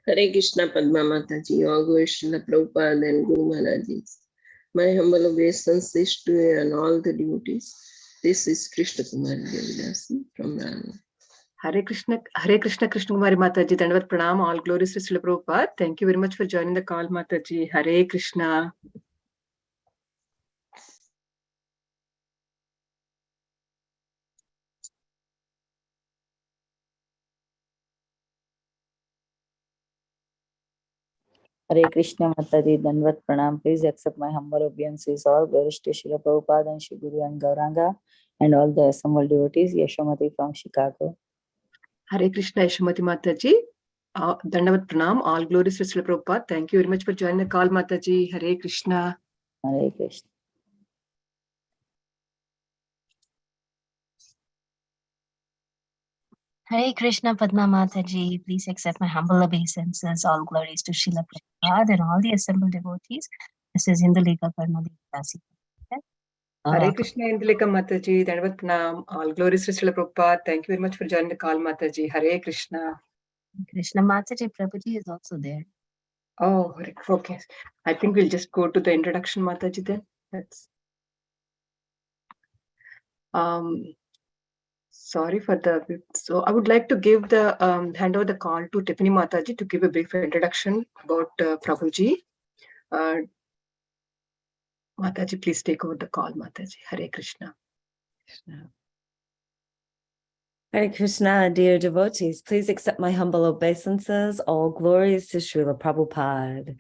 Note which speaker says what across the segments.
Speaker 1: Hare Krishna Padma Mataji, all glory Srila Prabhupada and Guru Maharaji. My humble obeisances to you and all the devotees. This is Krishna Kumari Devidasi from Rana.
Speaker 2: Hare Krishna, Krishna Kumari Mataji, Dandavat Pranam, all glories to Srila Prabhupada. Thank you very much for joining the call, Mataji. Hare Krishna.
Speaker 3: Hare Krishna Mataji, Dandavat Pranam. Please accept my humble obeisances. All glories to Srila Prabhupada and Shri Guru and Gauranga and all the assembled devotees. Yashamati from Chicago.
Speaker 2: Hare Krishna, Yashamati Mataji. Dandavat Pranam, all glories to Srila Prabhupada. Thank you very much for joining the call, Mataji. Hare Krishna.
Speaker 3: Hare Krishna.
Speaker 4: Hare Krishna Padma Mataji, please accept my humble obeisances. All glories to Srila Prabhupada and all the assembled devotees. This is Indulika Karna Devdasi.
Speaker 2: Hare Krishna Indulika Mataji, Dandavat Pranam, all glories to Srila Prabhupada. Thank you very much for joining the call, Mataji. Hare Krishna.
Speaker 4: Krishna Mataji Prabhuji is also there.
Speaker 2: Oh, okay. I think we'll just go to the introduction, Mataji, then. That's sorry for the. So I would like to give the hand over the call to Tiffany Mataji to give a brief introduction about Prabhuji. Mataji, please take over the call, Mataji. Hare Krishna.
Speaker 5: Hare Krishna, dear devotees, please accept my humble obeisances. All glories to Srila Prabhupada.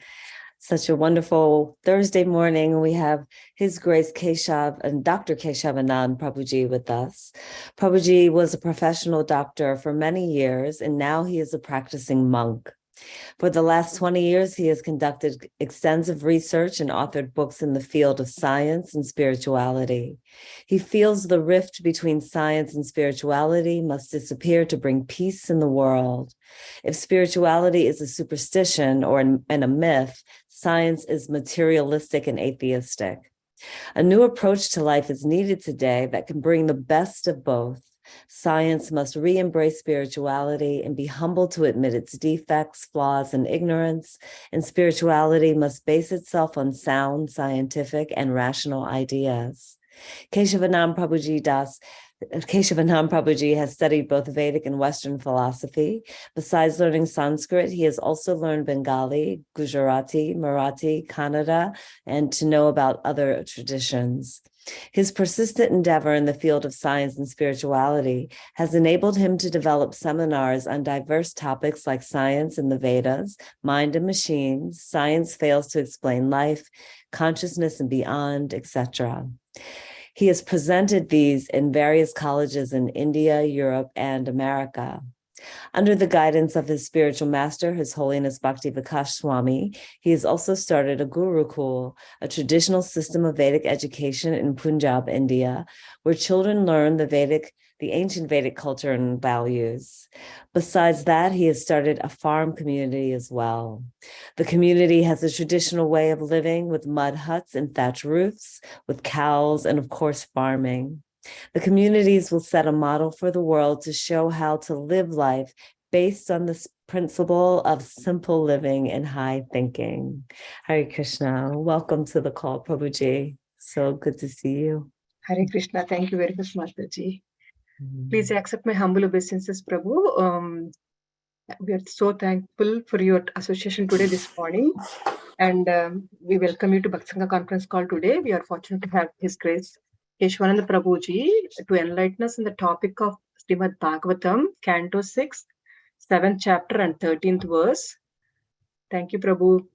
Speaker 5: Such a wonderful Thursday morning. We have His Grace Keshav and Dr. Keshavanand Prabhuji with us. Prabhuji was a professional doctor for many years, and now he is a practicing monk. For the last 20 years, he has conducted extensive research and authored books in the field of science and spirituality. He feels the rift between science and spirituality must disappear to bring peace in the world. If spirituality is a superstition or a myth, science is materialistic and atheistic. A new approach to life is needed today that can bring the best of both. Science must re-embrace spirituality and be humble to admit its defects, flaws, and ignorance, and spirituality must base itself on sound, scientific, and rational ideas. Keshavanand Prabhuji has studied both Vedic and Western philosophy. Besides learning Sanskrit, he has also learned Bengali, Gujarati, Marathi, Kannada, and to know about other traditions. His persistent endeavor in the field of science and spirituality has enabled him to develop seminars on diverse topics like science and the Vedas, mind and machines, science fails to explain life, consciousness and beyond, etc. He has presented these in various colleges in India, Europe, and America. Under the guidance of his spiritual master, His Holiness Bhakti Vikas Swami, he has also started a Gurukul, a traditional system of Vedic education in Punjab, India, where children learn the ancient Vedic culture and values. Besides that, he has started a farm community as well. The community has a traditional way of living with mud huts and thatch roofs, with cows, and of course, farming. The communities will set a model for the world to show how to live life based on this principle of simple living and high thinking. Hare Krishna. Welcome to the call, Prabhuji. So good to see you.
Speaker 2: Hare Krishna. Thank you very much, Mataji. Please accept my humble obeisances, Prabhu. We are so thankful for your association today, this morning. And we welcome you to Bhakti Sangha conference call today. We are fortunate to have His Grace Keshavanand Prabhuji to enlighten us in the topic of Srimad Bhagavatam, Canto 6, 7th chapter and 13th verse. Thank you, Prabhu.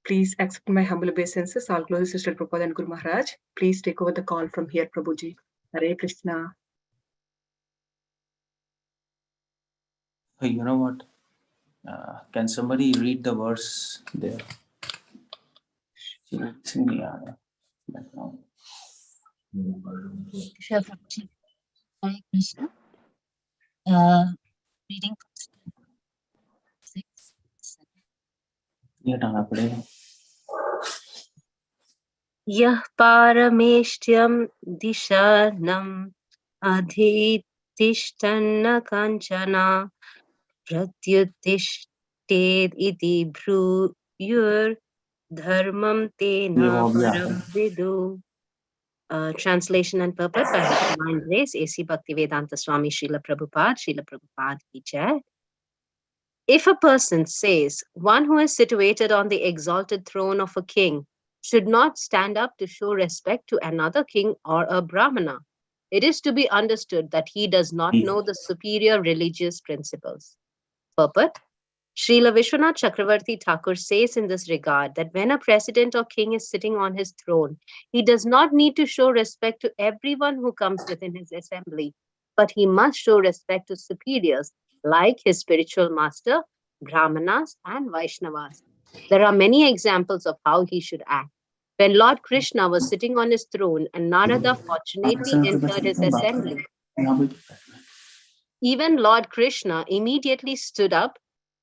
Speaker 2: Please accept my humble obeisances. All glories to Srila Prabhupada and Guru Maharaj. Please take over the call from here, Prabhuji. Hare Krishna.
Speaker 6: You know what? Can somebody read the verse there?
Speaker 4: Sure, Prabhuji. Hare Krishna. Reading from 6, 7. Yah parameshtyam dishanam adhitishtana kanchana pratyuttishta ted iti bruyur dharmam tena param vidu. Translation and purport by His Divine Grace, A.C. Bhaktivedanta Swami Srila Prabhupada ki jai. If a person says, one who is situated on the exalted throne of a king should not stand up to show respect to another king or a brahmana, it is to be understood that he does not know the superior religious principles. Purport. Srila Vishwanath Chakravarti Thakur says in this regard that when a president or king is sitting on his throne, he does not need to show respect to everyone who comes within his assembly, but he must show respect to superiors like his spiritual master, Brahmanas, and Vaishnavas. There are many examples of how he should act. When Lord Krishna was sitting on his throne and Narada fortunately entered his assembly, even Lord Krishna immediately stood up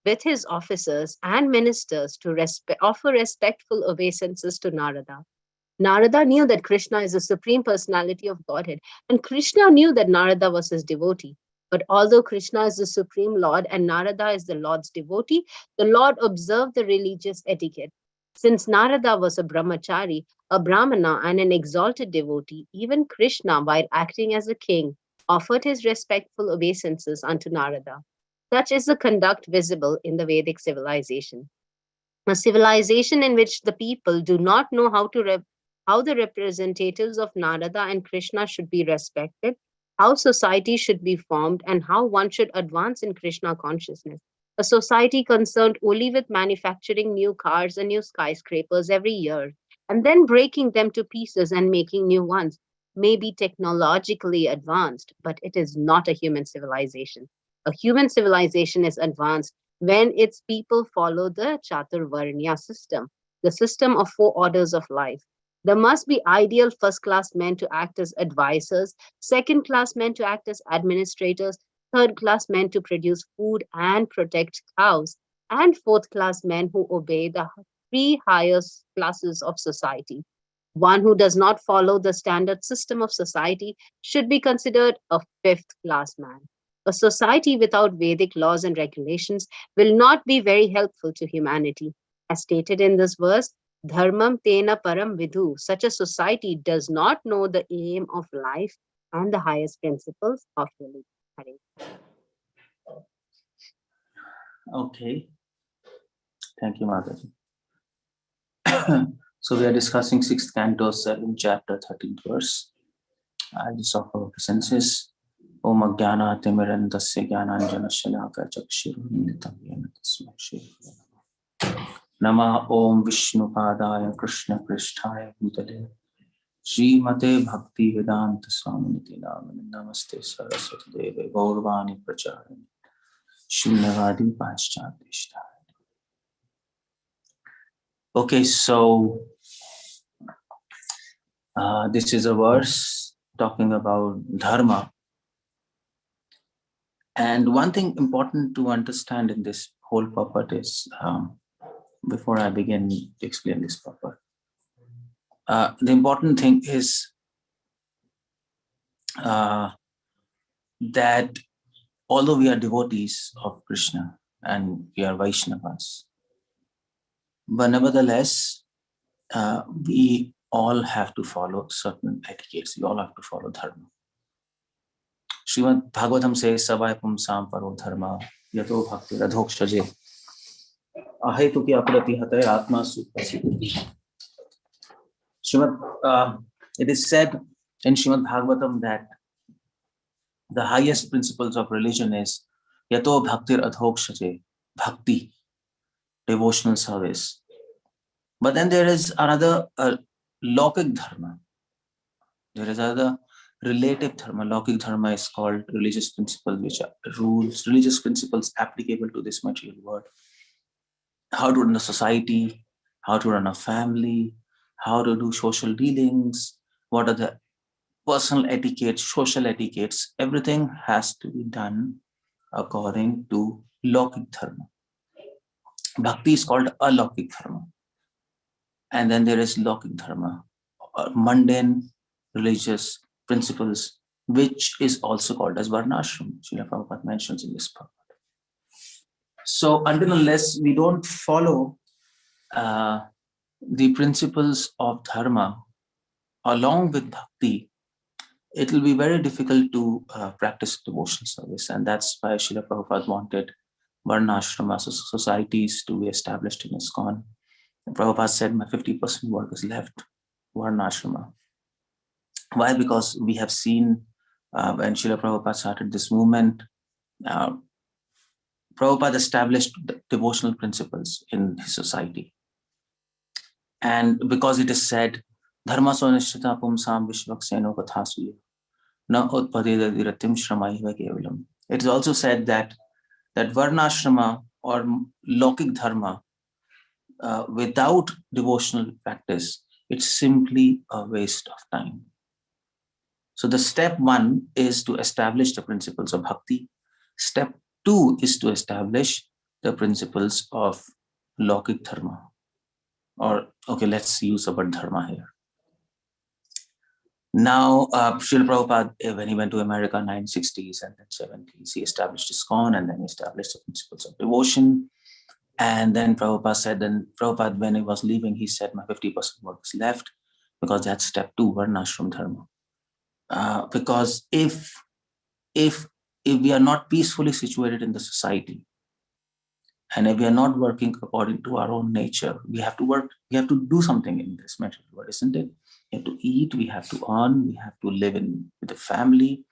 Speaker 4: with his officers and ministers to offer respectful obeisances to Narada. Narada knew that Krishna is the Supreme Personality of Godhead, and Krishna knew that Narada was his devotee. But although Krishna is the Supreme Lord and Narada is the Lord's devotee, the Lord observed the religious etiquette. Since Narada was a brahmachari, a brahmana, and an exalted devotee, even Krishna, while acting as a king, offered his respectful obeisances unto Narada. Such is the conduct visible in the Vedic civilization. A civilization in which the people do not know how the representatives of Narada and Krishna should be respected, how society should be formed, and how one should advance in Krishna consciousness. A society concerned only with manufacturing new cars and new skyscrapers every year, and then breaking them to pieces and making new ones, may be technologically advanced, but it is not a human civilization. A human civilization is advanced when its people follow the Chaturvarnya system, the system of 4 orders of life. There must be ideal first-class men to act as advisors, second-class men to act as administrators, third-class men to produce food and protect cows, and fourth-class men who obey the 3 highest classes of society. One who does not follow the standard system of society should be considered a 5th-class man. A society without Vedic laws and regulations will not be very helpful to humanity. As stated in this verse, Dharmam tena param vidhu. Such a society does not know the aim of life and the highest principles of religion.
Speaker 6: Okay. Thank you, Mataji. So we are discussing 6th canto, 7th chapter, 13th verse. I just offer obeisances. Om Ajnana Timirandasya Jnananjana Shalaka Chakshirunnitam Yena Tasmai Shri Nama Om Vishnu Padaya Krishna Pristhaya Bhutale Srimate Bhakti Vedanta Swaminiti Namani Namaste Saraswati Deve Gaurvani Pracharani Shunyavadi Paschatishta. Okay, so this is a verse talking about dharma. And one thing important to understand in this whole purport is, before I begin to explain this purport, the important thing is that although we are devotees of Krishna and we are Vaishnavas, but nevertheless, we all have to follow certain etiquettes. We all have to follow dharma. Srimad Bhagavatam says, Savai pumsam paro dharma yato bhakti radhokshaje ahetuki aprati hatay atma supasiti. It is said in Srimad Bhagavatam that the highest principles of religion is yato bhakti radhokshaje, bhakti, devotional service. But then there is another Lokik dharma. There is another relative dharma. Lokik dharma is called religious principles, which are rules, religious principles applicable to this material world. How to run a society, how to run a family, how to do social dealings, what are the personal etiquettes, social etiquettes. Everything has to be done according to Lokik dharma. Bhakti is called Alokik dharma. And then there is Lokik dharma, mundane religious principles, which is also called as Varnashram. Srila Prabhupada mentions in this purport. So until unless we don't follow the principles of dharma along with bhakti, it will be very difficult to practice devotional service. And that's why Srila Prabhupada wanted varnashrama societies to be established in ISKCON. And Prabhupada said, my 50% work is left, varnashrama. Why? Because we have seen when Srila Prabhupada started this movement, Prabhupada established devotional principles in his society. And because it is said, dharma sonishchita pumsam vishvakseno kathasuya na utpadedadiratim shramaiva kevalam. It is also said that varnashrama or lokik dharma without devotional practice, it's simply a waste of time. So the step 1 is to establish the principles of bhakti. Step 2 is to establish the principles of lokik dharma. Or, okay, let's use the word dharma here. Now, Srila Prabhupada, when he went to America in 1960s and then 70s, he established ISKCON and then he established the principles of devotion. And then Prabhupada said, Prabhupada, when he was leaving, he said, my 50% work is left, because that's step 2, varnashram dharma. Because if we are not peacefully situated in the society, and if we are not working according to our own nature, we have to work, we have to do something in this material world, isn't it? We have to eat, we have to earn, we have to live with the family.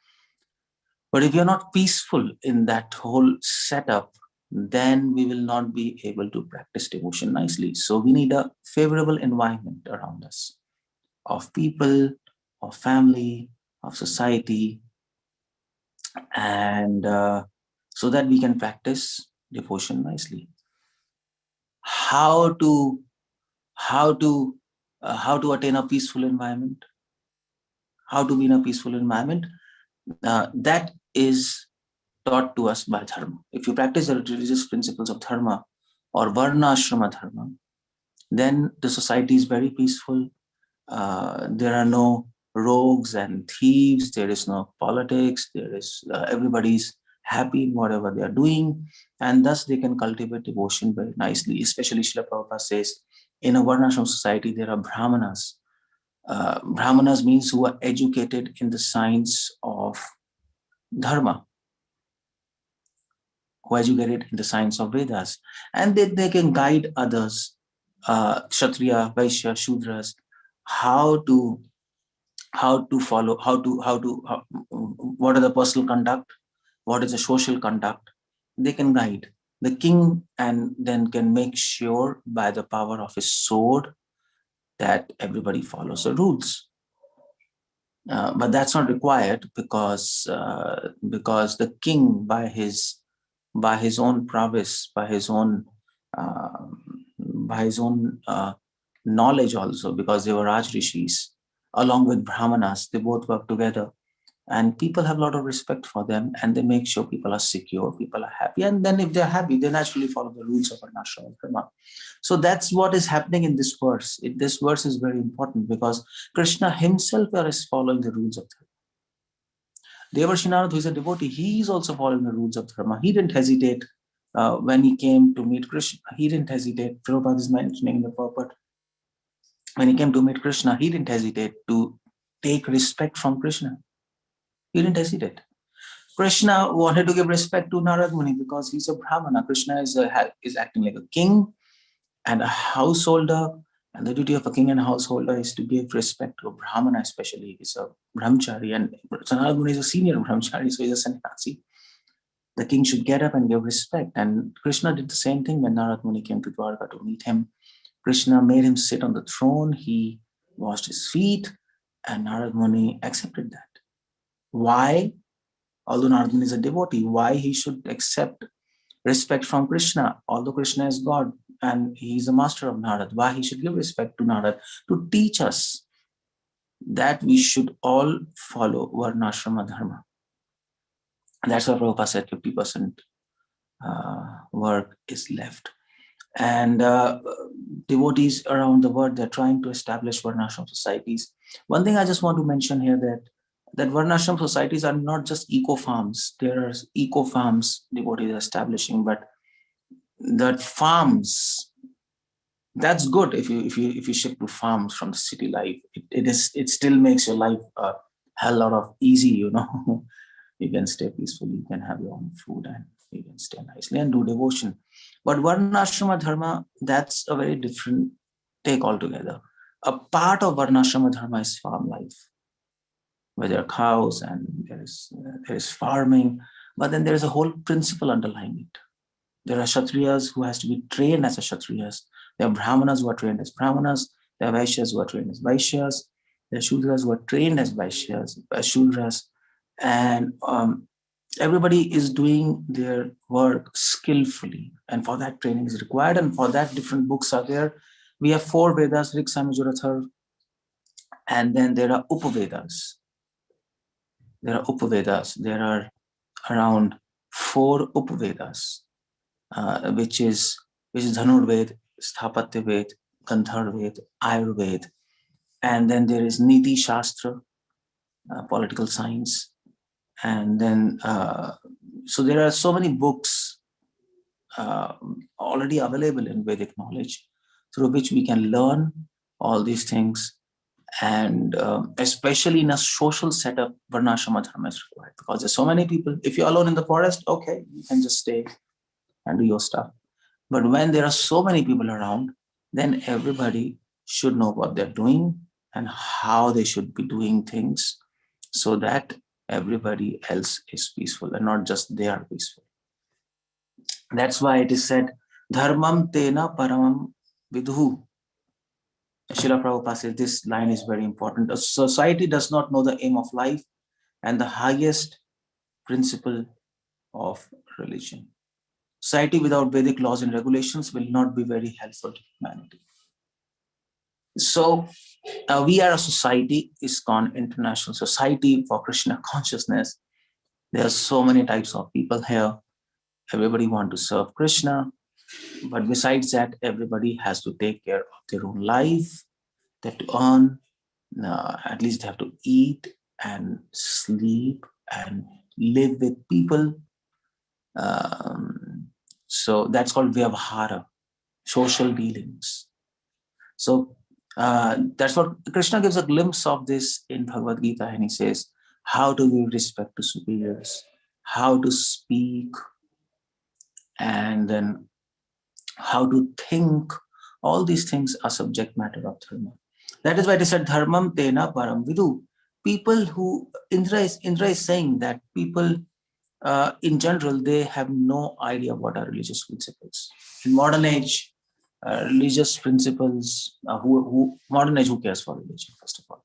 Speaker 6: But if we are not peaceful in that whole setup, then we will not be able to practice devotion nicely. So we need a favorable environment around us of people, of family, of society, and so that we can practice devotion nicely. How to attain a peaceful environment? How to be in a peaceful environment? That is taught to us by dharma. If you practice the religious principles of dharma or varnashrama dharma, then the society is very peaceful. There are no rogues and thieves. There is no politics. There is everybody's happy in whatever they are doing, and thus they can cultivate devotion very nicely. Especially Srila Prabhupada says, in a varnashram society there are brahmanas. Brahmanas means who are educated in the science of dharma, who are educated in the science of Vedas, and they can guide others, Kshatriya, Vaishya, Shudras, how to follow, what are the personal conduct, what is the social conduct. They can guide the king, and then can make sure by the power of his sword that everybody follows the rules. But that's not required, because the king, by his own prowess, by his own knowledge also, because they were Raj Rishis, along with Brahmanas, they both work together. And people have a lot of respect for them, and they make sure people are secure, people are happy. And then if they're happy, they naturally follow the rules of varnashram dharma. So that's what is happening in this verse. This verse is very important, because Krishna himself is following the rules of dharma. Devarshi Narad, who is a devotee, he is also following the rules of dharma. He didn't hesitate when he came to meet Krishna. He didn't hesitate. Prabhupada is mentioning in the purport. When he came to meet Krishna, he didn't hesitate to take respect from Krishna. He didn't hesitate. Krishna wanted to give respect to Narad Muni because he's a Brahmana. Krishna is acting like a king and a householder. And the duty of a king and a householder is to give respect to a Brahmana, especially. He's a brahmachari. And Narad Muni is a senior brahmachari, so he's a sannyasi. The king should get up and give respect. And Krishna did the same thing when Narad Muni came to Dwarka to meet him. Krishna made him sit on the throne. He washed his feet, and Narad Muni accepted that. Why? Although Narad Muni is a devotee, why he should accept respect from Krishna? Although Krishna is God and he is the master of Narad, why he should give respect to Narad? To teach us that we should all follow varnashrama dharma. And that's why Prabhupada said 50% work is left. And devotees around the world, they're trying to establish varnashram societies. One thing I just want to mention here, that varnashram societies are not just eco farms. There are eco farms devotees are establishing, but that farms, that's good if you shift to farms from the city life. It still makes your life a hell lot of easy, you know. You can stay peacefully, you can have your own food, and you can stay nicely and do devotion. But Varnashrama Dharma, that's a very different take altogether. A part of Varnashrama Dharma is farm life, where there are cows and there is farming, but then there is a whole principle underlying it. There are Kshatriyas who has to be trained as a Kshatriyas. There are Brahmanas who are trained as Brahmanas. There are Vaishyas who are trained as Vaishyas. There are Shudras who are trained as Vaishyas, as Shudras. And everybody is doing their work skillfully. And for that, training is required. And for that, different books are there. We have 4 Vedas, Rig, Sam, Yajur, Atharva. And then there are Upavedas. There are around 4 Upavedas, which is Dhanurved, Sthapatya Ved, Gandharved, Ayurved. And then there is Niti Shastra, political science. And then, so there are so many books already available in Vedic knowledge through which we can learn all these things. And especially in a social setup, Varnashrama Dharma is required, because there's so many people. If you're alone in the forest, okay, you can just stay and do your stuff. But when there are so many people around, then everybody should know what they're doing and how they should be doing things, so that everybody else is peaceful and not just they are peaceful. That's why it is said, Dharmam tena paramam vidhu. Srila Prabhupada says this line is very important. A society does not know the aim of life and the highest principle of religion. Society without Vedic laws and regulations will not be very helpful to humanity. So we are a society, ISKCON, International Society for Krishna Consciousness. There are so many types of people here. Everybody wants to serve Krishna. But besides that, everybody has to take care of their own life. They have to earn, at least they have to eat and sleep and live with people. So that's called Vyavahara, social dealings. So that's what Krishna gives a glimpse of this in Bhagavad Gita, and he says, how to give respect to superiors, how to speak, and then how to think. All these things are subject matter of dharma. That is why it is said, Dharmam tena param vidu. People who, Indra is saying that people in general, they have no idea what are religious principles. In modern age, religious principles, modern age, who cares for religion, first of all?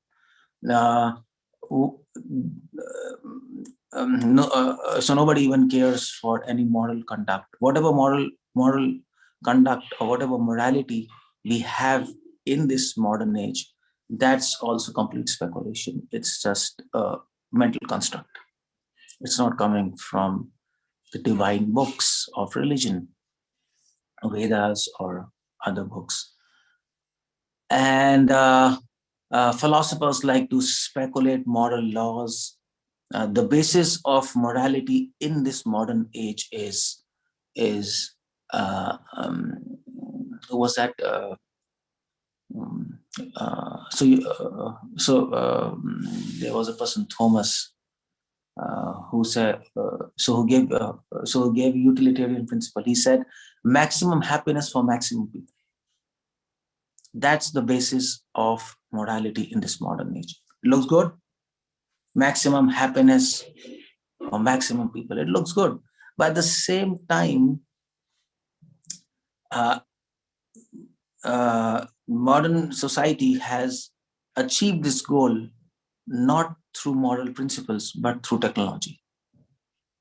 Speaker 6: So nobody even cares for any moral conduct. Whatever moral conduct or whatever morality we have in this modern age, that's also complete speculation. It's just a mental construct. It's not coming from the divine books of religion, Vedas or other books. And philosophers like to speculate moral laws. The basis of morality in this modern age is who was that? There was a person, Thomas, who said, who gave utilitarian principle. He said, maximum happiness for maximum people. That's the basis of morality in this modern age. It looks good. Maximum happiness for maximum people. It looks good. But at the same time, modern society has achieved this goal not through moral principles, but through technology.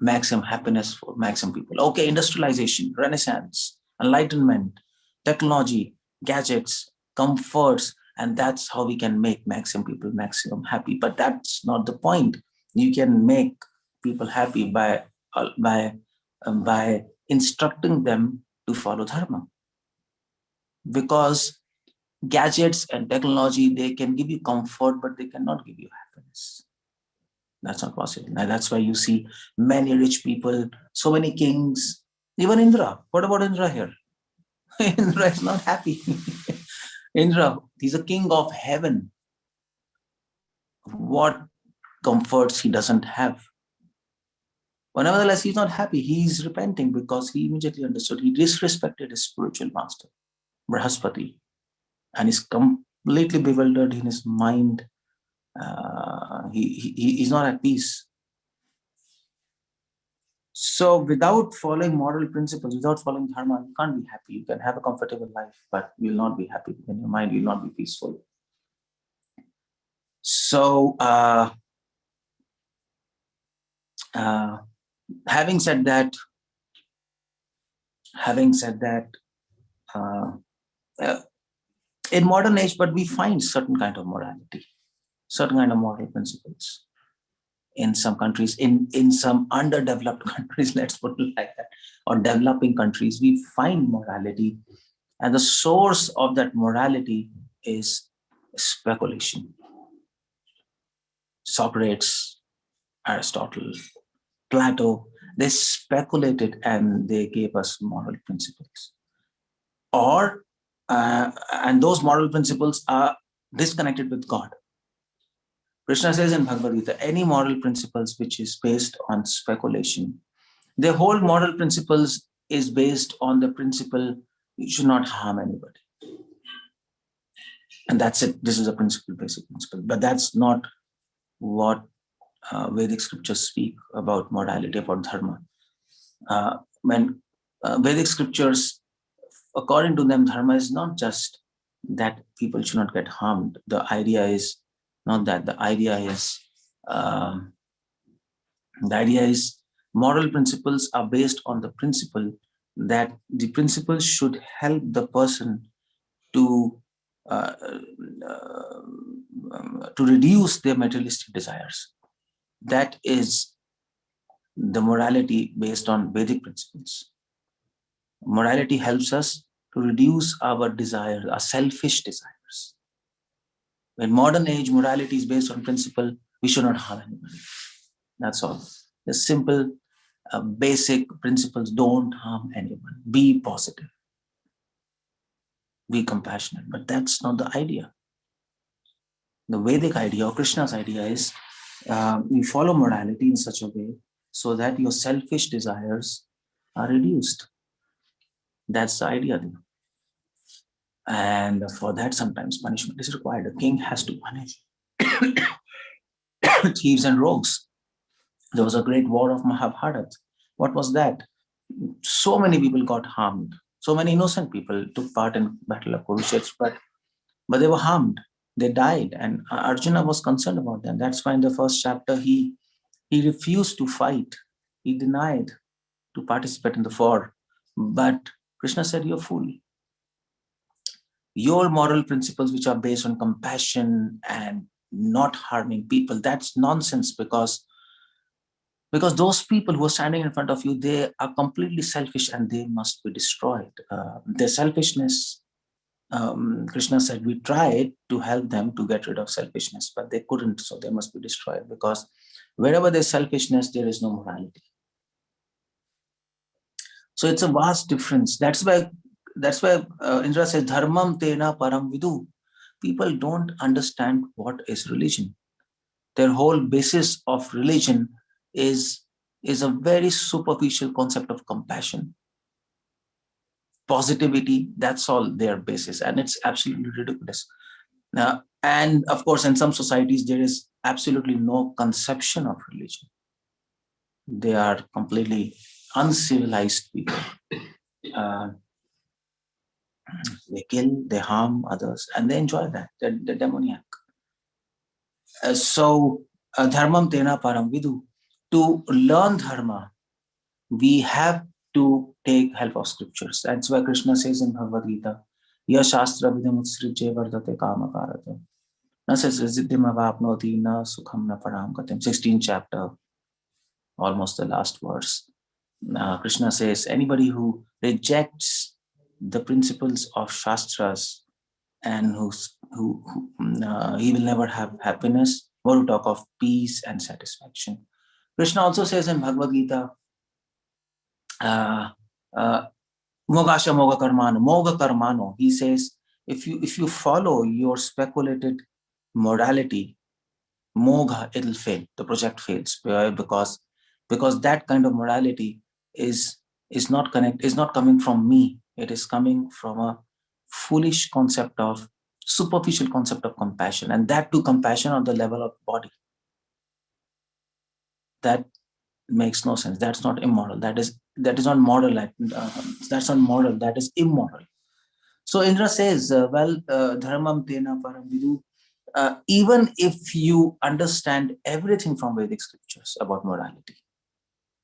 Speaker 6: Maximum happiness for maximum people. Okay, industrialization, Renaissance, enlightenment, technology, gadgets, comforts, and that's how we can make maximum people maximum happy. But that's not the point. You can make people happy by instructing them to follow dharma. Because gadgets and technology, they can give you comfort, but they cannot give you happiness. That's not possible. And that's why you see many rich people, so many kings, Even Indra. What about Indra here? Indra is not happy. Indra, he's a king of heaven. What comforts he doesn't have? But nevertheless, he's not happy. He's repenting because he immediately understood. He disrespected his spiritual master, Brahaspati, and is completely bewildered in his mind. He's not at peace. So without following moral principles, without following dharma, you can't be happy. You can have a comfortable life, but you will not be happy. In your mind, you will not be peaceful. So having said that, in modern age, but we find certain kind of morality, certain kind of moral principles in some countries, in some underdeveloped countries, let's put it like that, or developing countries, we find morality, and the source of that morality is speculation. Socrates, Aristotle, Plato, they speculated and they gave us moral principles. And those moral principles are disconnected with God. Krishna says in Bhagavad Gita, any moral principles which is based on speculation, the whole moral principles is based on the principle you should not harm anybody. And that's it. This is a principle, basic principle. But that's not what Vedic scriptures speak about morality, about dharma. When Vedic scriptures, according to them, dharma is not just that people should not get harmed. The idea is not that. The idea is moral principles are based on the principle that the principles should help the person to reduce their materialistic desires. That is the morality based on Vedic principles. Morality helps us to reduce our desires, our selfish desires. In modern age, morality is based on principle, we should not harm anybody. That's all. The simple, basic principles: don't harm anyone, be positive, be compassionate. But that's not the idea. The Vedic idea, or Krishna's idea, is you follow morality in such a way so that your selfish desires are reduced. That's the idea there. And for that, sometimes punishment is required. A king has to punish thieves and rogues. There was a great war of Mahabharata. What was that? So many people got harmed. So many innocent people took part in Battle of Kurukshetra, but they were harmed. They died, and Arjuna was concerned about them. That's why in the first chapter he refused to fight. He denied to participate in the war. But Krishna said, "You're a fool. Your moral principles, which are based on compassion and not harming people, that's nonsense, because those people who are standing in front of you, they are completely selfish and they must be destroyed. Their selfishness," Krishna said, we tried to help them to get rid of selfishness, but they couldn't, so they must be destroyed, because wherever there's selfishness, there is no morality. So it's a vast difference. That's why Indra says, dharmam tena param vidu. People don't understand what is religion. Their whole basis of religion is a very superficial concept of compassion, positivity. That's all their basis, and it's absolutely ridiculous. And of course, in some societies, there is absolutely no conception of religion. They are completely uncivilized people. They kill, they harm others, and they enjoy that. They're demoniac. So, dharmam tena param vidu. To learn dharma, we have to take help of scriptures. That's why Krishna says in Bhagavad Gita, ya shastra vidam utsrije vardate kama karata. Na siddhim avapnoti na sukham na param gatim. 16th chapter, almost the last verse. Krishna says, anybody who rejects the principles of shastras and he will never have happiness, or to talk of peace and satisfaction. Krishna also says in Bhagavad Gita, Mogasha moga karmano. He says, if you follow your speculated morality, moga, it'll fail. The project fails because that kind of morality is not coming from me. It is coming from a foolish concept of superficial concept of compassion, and that too compassion on the level of body. That makes no sense. That's not immoral. That is not moral. That's not moral. That is immoral. So Indra says, dharmam tena param vidu. Even if you understand everything from Vedic scriptures about morality,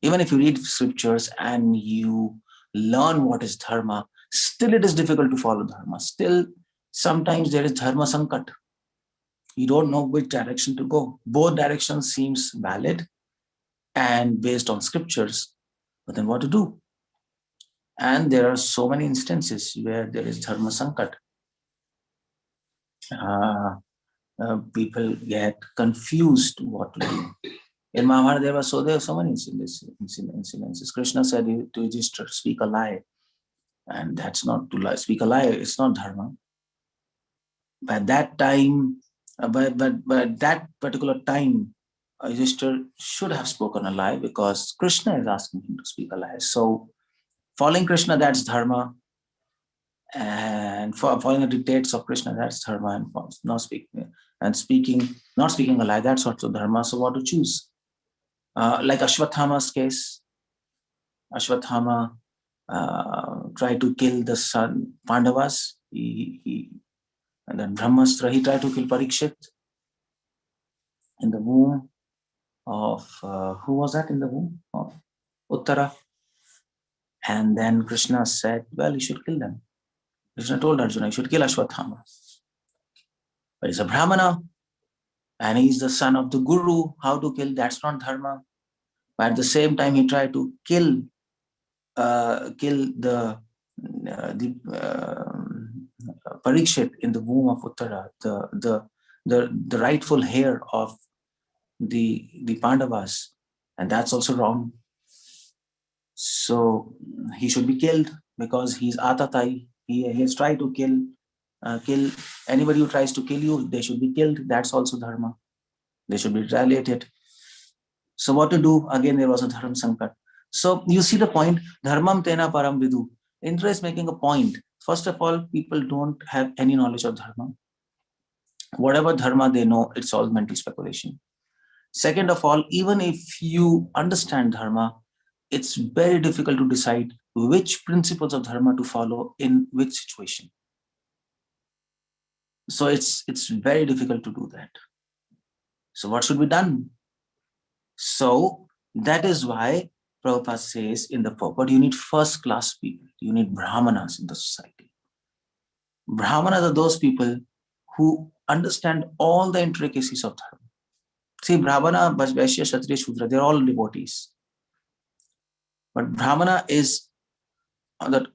Speaker 6: even if you read scriptures and you learn what is dharma, still it is difficult to follow dharma. Still, sometimes there is dharma sankat. You don't know which direction to go. Both directions seems valid and based on scriptures, but then what to do? And there are so many instances where there is dharma sankat. People get confused what to do. In Mahabharata, there are so many incidences. Krishna said to Yudhishthira, speak a lie. And that's not to lie. Speak a lie, it's not dharma. By that time, by that particular time, Yudhishthira should have spoken a lie because Krishna is asking him to speak a lie. So following Krishna, that's dharma. And following the dictates of Krishna, that's dharma. And not speaking a lie, that's also dharma. So what to choose? Like Ashwathama's case, Ashwathama tried to kill the son Pandavas. And then Brahmastra, he tried to kill Parikshit in the womb of who was that in the womb of Uttara? And then Krishna said, well, you should kill them. Krishna told Arjuna, you should kill Ashwathama. But he's a Brahmana and he's the son of the Guru. How to kill? That's not dharma. But at the same time, he tried to kill the Parikshit in the womb of Uttara, the rightful heir of the Pandavas, and that's also wrong. So he should be killed because he's Atatai. He has tried to kill anybody who tries to kill you. They should be killed. That's also dharma. They should be retaliated. So what to do? Again, there was a dharma sankat. So you see the point. Dharmam tena param vidu. Indra is making a point. First of all, people don't have any knowledge of dharma. Whatever dharma they know, it's all mental speculation. Second of all, even if you understand dharma, it's very difficult to decide which principles of dharma to follow in which situation. So it's very difficult to do that. So what should be done? So that is why Prabhupada says in the purport, you need first-class people. You need Brahmanas in the society. Brahmanas are those people who understand all the intricacies of dharma. See, Brahmana, Vaishya, Kshatriya, Shudra, they're all devotees. But Brahmana is the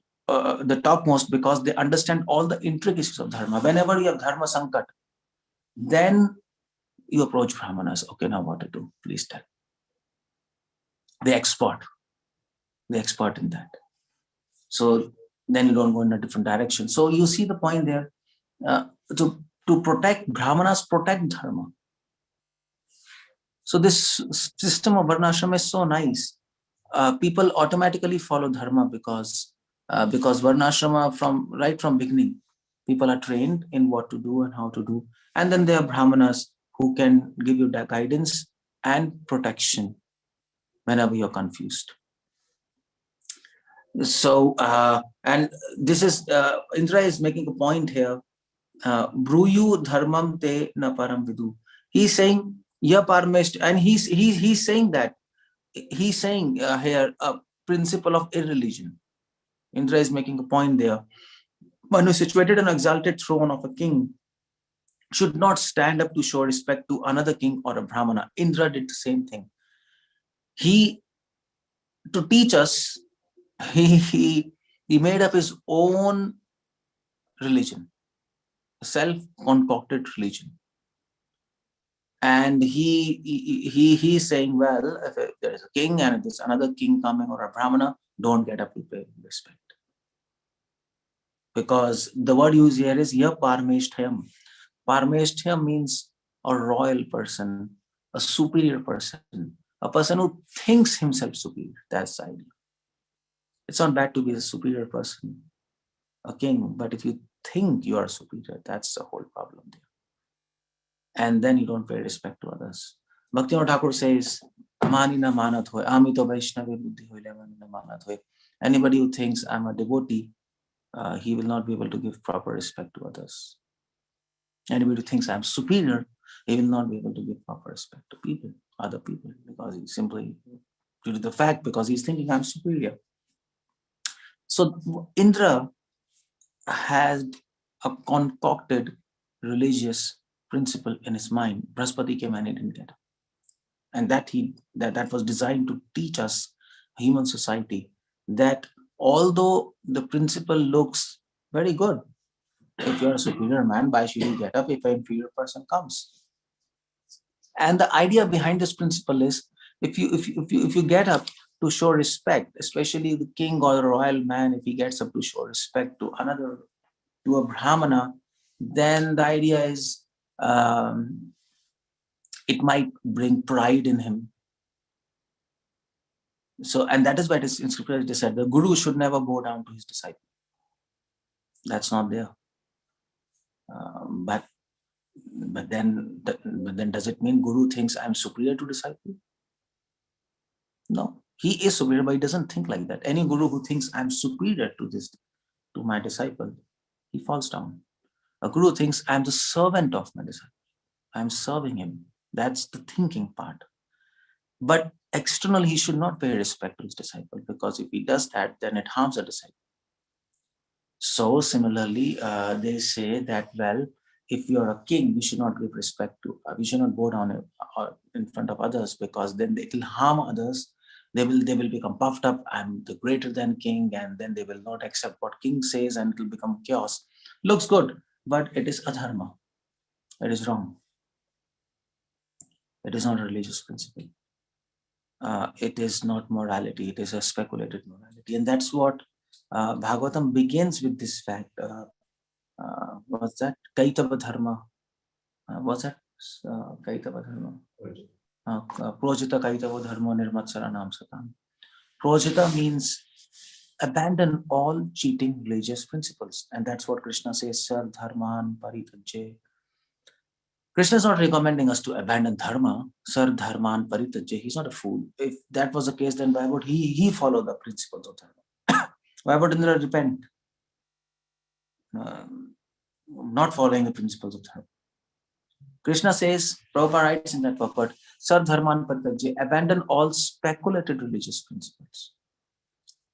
Speaker 6: topmost because they understand all the intricacies of dharma. Whenever you have dharma sankat, then you approach Brahmanas. Okay, now what to do? Please tell. They're expert in that. So then you don't go in a different direction. So you see the point there. To protect Brahmanas, protect dharma. So this system of varnashram is so nice. People automatically follow dharma because varnashrama right from beginning, people are trained in what to do and how to do. And then there are Brahmanas who can give you that guidance and protection whenever you're confused. So, and this is, Indra is making a point here. Bruyu dharmam te na param vidu. He's saying, ya parmest, and he's saying that. He's saying here a principle of irreligion. Indra is making a point there. One who is situated on an exalted throne of a king should not stand up to show respect to another king or a Brahmana. Indra did the same thing. To teach us, he made up his own religion, a self-concocted religion. And he's saying, well, if there is a king and if there's another king coming or a Brahmana, don't get up to pay respect. Because the word used here is ya parmeshthayam. Parmeshthayam means a royal person, a superior person, a person who thinks himself superior. That's the idea. It's not bad to be a superior person, a king, but if you think you are superior, that's the whole problem there. And then you don't pay respect to others. Bhaktivinoda Thakur says, Mani na manat hoy, amito Vaishnavi buddhi hoy, mani na manat hoy. Anybody who thinks I'm a devotee, he will not be able to give proper respect to others. Anybody who thinks I'm superior, he will not be able to give proper respect to people, other people, because he's simply due to the fact because he's thinking I'm superior. So Indra had a concocted religious principle in his mind. Brahaspati came and he didn't get it. And that was designed to teach us, human society, that although the principle looks very good, if you're a superior man, why should you get up if an inferior person comes? And the idea behind this principle is, if you get up to show respect, especially the king or the royal man, if he gets up to show respect to a Brahmana, then the idea is it might bring pride in him. So, and that is why it is in scripture it is said the guru should never bow down to his disciple. That's not there. But then does it mean guru thinks I'm superior to disciple? No, he is superior, but he doesn't think like that. Any guru who thinks I'm superior to my disciple, he falls down. A guru thinks I'm the servant of my disciple. I'm serving him. That's the thinking part. But externally, he should not pay respect to his disciple, because if he does that, then it harms the disciple. So similarly, they say that, well, if you're a king, we should not give respect to, we should not bow down in front of others, because then it will harm others. They will become puffed up. I'm the greater than king, and then they will not accept what king says, and it will become chaos. Looks good, but it is adharma. It is wrong. It is not a religious principle. It is not morality. It is a speculated morality, and that's what Bhagavatam begins with this fact. What's that? Kaitava dharma. What's that? Kaitava dharma. Projita kaitava dharma nirmatsaranam satam. Projita means abandon all cheating religious principles, and that's what Krishna says. Sar dharman paritajye. Krishna is not recommending us to abandon dharma. Sar dharman paritajye. He's not a fool. If that was the case, then why would he follow the principles of dharma? Why would Indra repent? Not following the principles of dharma. Krishna says, Prabhupada writes in that purport, Sar dharman paritajye, abandon all speculated religious principles.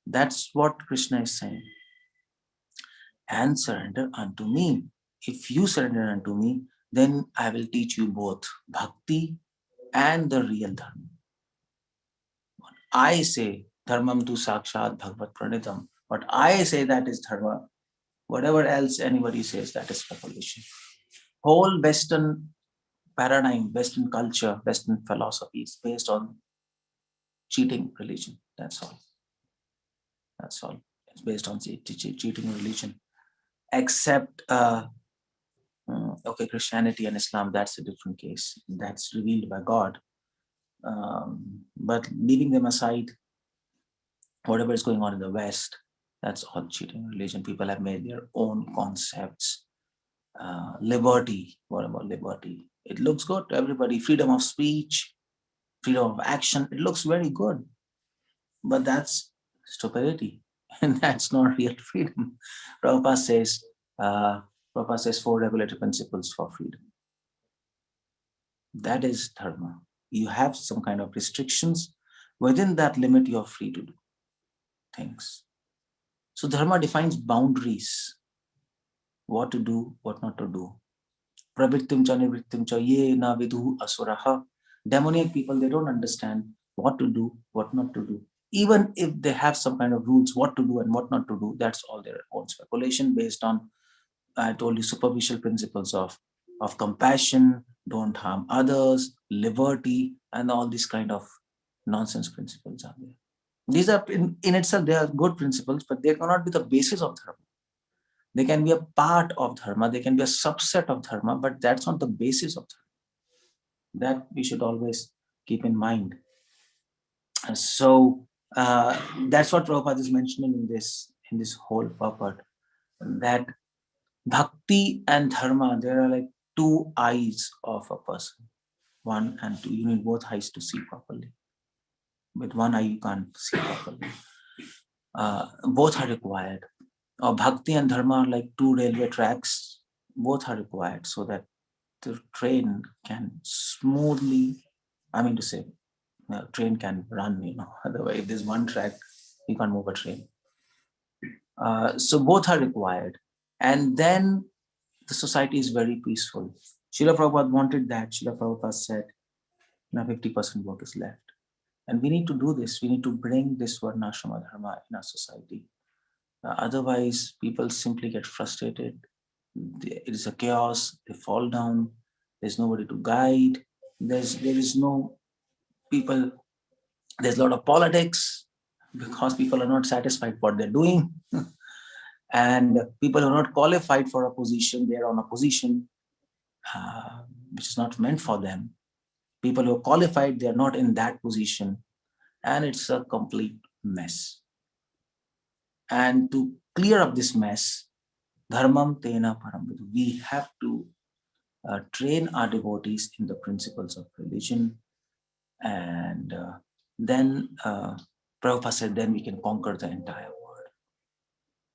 Speaker 6: That's what Krishna is saying. And surrender unto me. If you surrender unto me, then I will teach you both bhakti and the real dharma. What I say, dharmam tu sakshat bhagavat pranitam. What I say, that is dharma. Whatever else anybody says, that is speculation. Whole Western paradigm, Western culture, Western philosophy is based on cheating religion. That's all. That's all. It's based on cheating religion. Except, okay, Christianity and Islam, that's a different case. That's revealed by God. But leaving them aside, whatever is going on in the West, that's all cheating religion. People have made their own concepts. Liberty, what about liberty? It looks good to everybody. Freedom of speech, freedom of action, it looks very good. But that's stupidity. And that's not real freedom. Prabhupada says 4 regulatory principles for freedom. That is dharma. You have some kind of restrictions. Within that limit, you are free to do things. So dharma defines boundaries. What to do, what not to do. Pravrittim cha nivrittim cha ye na vidhu asuraha. Demoniac people, they don't understand what to do, what not to do. Even if they have some kind of rules, what to do and what not to do, that's all their own speculation based on, I told you, superficial principles of compassion, don't harm others, liberty, and all these kind of nonsense principles are there. These are in itself, they are good principles, but they cannot be the basis of dharma. They can be a part of dharma, they can be a subset of dharma, but that's not the basis of dharma. That we should always keep in mind. And so that's what Prabhupada is mentioning in this whole purport, that bhakti and dharma, there are like two eyes of a person. One and two. You need both eyes to see properly. With one eye, you can't see properly. Both are required. Bhakti and dharma are like two railway tracks. Both are required so that the train can smoothly, train can run, Otherwise, if there's one track, you can't move a train. So both are required. And then the society is very peaceful. Srila Prabhupada wanted that. Srila Prabhupada said, 50% work is left. And we need to do this. We need to bring this Varnashrama Dharma in our society. Otherwise, people simply get frustrated. It is a chaos. They fall down. There's nobody to guide. There is no people. There's a lot of politics because people are not satisfied what they're doing. And people are not qualified for a position. They're on a position which is not meant for them. People who are qualified, they're not in that position. And it's a complete mess. And to clear up this mess, dharmam tena param, we have to train our devotees in the principles of religion. And then Prabhupada said, then we can conquer the entire world.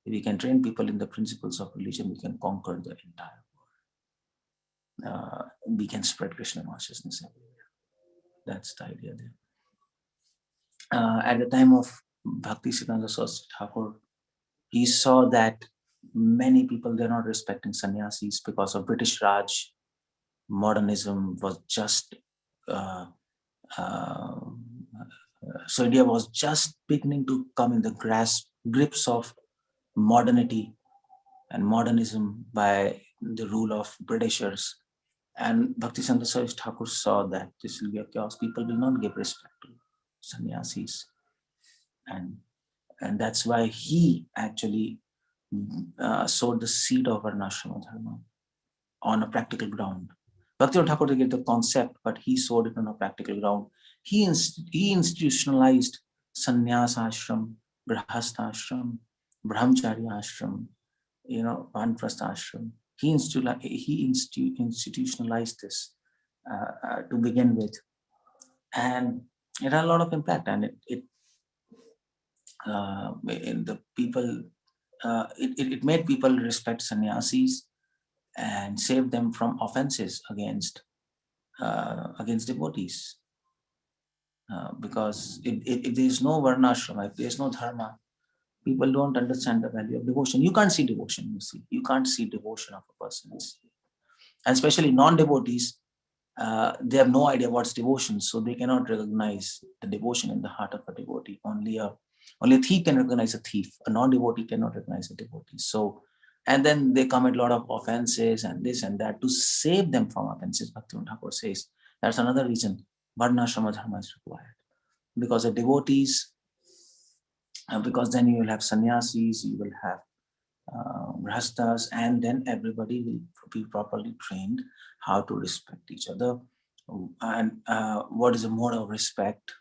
Speaker 6: If we can train people in the principles of religion, we can conquer the entire world. We can spread Krishna consciousness everywhere. That's the idea there. At the time of Bhakti Siddhanta Saraswati Thakur, he saw that many people, they're not respecting sannyasis because of British Raj. Modernism was just, so India was just beginning to come in the grips of modernity and modernism by the rule of Britishers. And Bhaktisiddhanta Saraswati Thakur saw that this will be a chaos. People will not give respect to sannyasis. And that's why he actually sowed the seed of Varnashrama Dharma on a practical ground. Bhaktivinoda Thakur did the concept, but he sowed it on a practical ground. He institutionalized sannyas ashram, grahastha ashram, brahmacharya ashram, vanprastha ashram. He institutionalized this to begin with, and it had a lot of impact. And it made people respect sannyasis and save them from offenses against devotees. Because if there is no varnashrama, if there is no dharma, people don't understand the value of devotion. You can't see devotion, you see. You can't see devotion of a person. And especially non-devotees, they have no idea what's devotion, so they cannot recognize the devotion in the heart of a devotee. Only a thief can recognize a thief. A non-devotee cannot recognize a devotee. So, and then they commit a lot of offenses and this and that. To save them from offenses, Bhaktivinoda Thakur says, that's another reason Varnashrama Dharma is required. Because the devotees, because then you will have sannyasis, you will have grahasthas, and then everybody will be properly trained how to respect each other, and what is a mode of respect,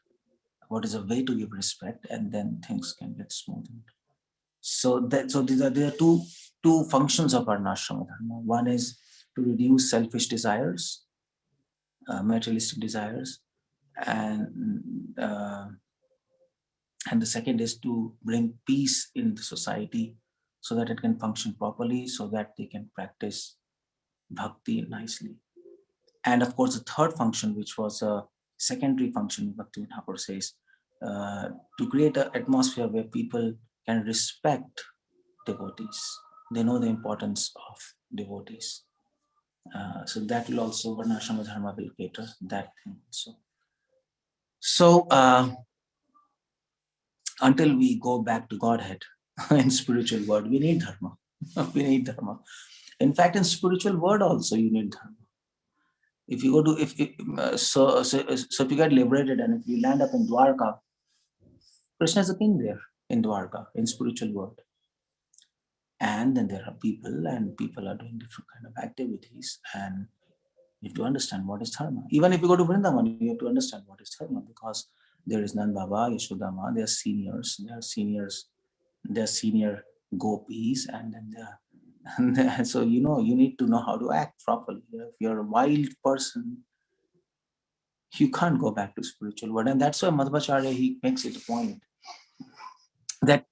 Speaker 6: what is a way to give respect, and then things can get smoothened. So there are two functions of Varnashrama Dharma. One is to reduce selfish desires, materialistic desires, and the second is to bring peace in the society so that it can function properly, so that they can practice bhakti nicely. And of course, the third function, which was a secondary function, Bhaktivinoda Thakur says, to create an atmosphere where people can respect devotees. They know the importance of devotees. So that will also, Varnashrama Dharma will cater that thing also. So until we go back to Godhead in spiritual world, we need dharma. We need dharma. In fact, in spiritual world also, you need dharma. If you go to, so if you get liberated and if you land up in Dwarka, Krishna is the king there in Dwarka, in spiritual world. And then there are people, and people are doing different kind of activities, and you have to understand what is dharma. Even if you go to Vrindavan, you have to understand what is dharma, because there is Nand Baba, Yashodama, they are seniors, they are senior gopis, and then so you need to know how to act properly. If you're a wild person, you can't go back to spiritual world. And that's why Madhvacharya, he makes it a point that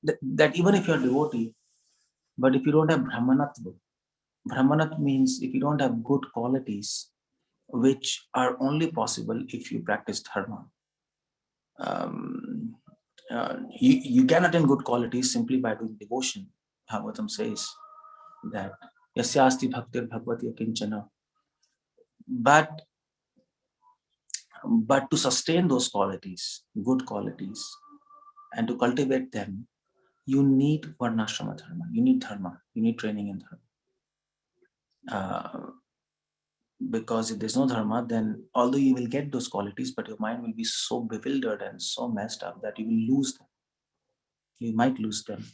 Speaker 6: even if you're a devotee, but if you don't have Brahmanat means if you don't have good qualities, which are only possible if you practice dharma. You can attain good qualities simply by doing devotion. Bhagavatam says that yasyasti bhaktir bhagavati akinchana. But to sustain those qualities, good qualities, and to cultivate them, you need varnashrama dharma. You need dharma. You need training in dharma. Because if there's no dharma, then although you will get those qualities, but your mind will be so bewildered and so messed up that you will lose them. You might lose them.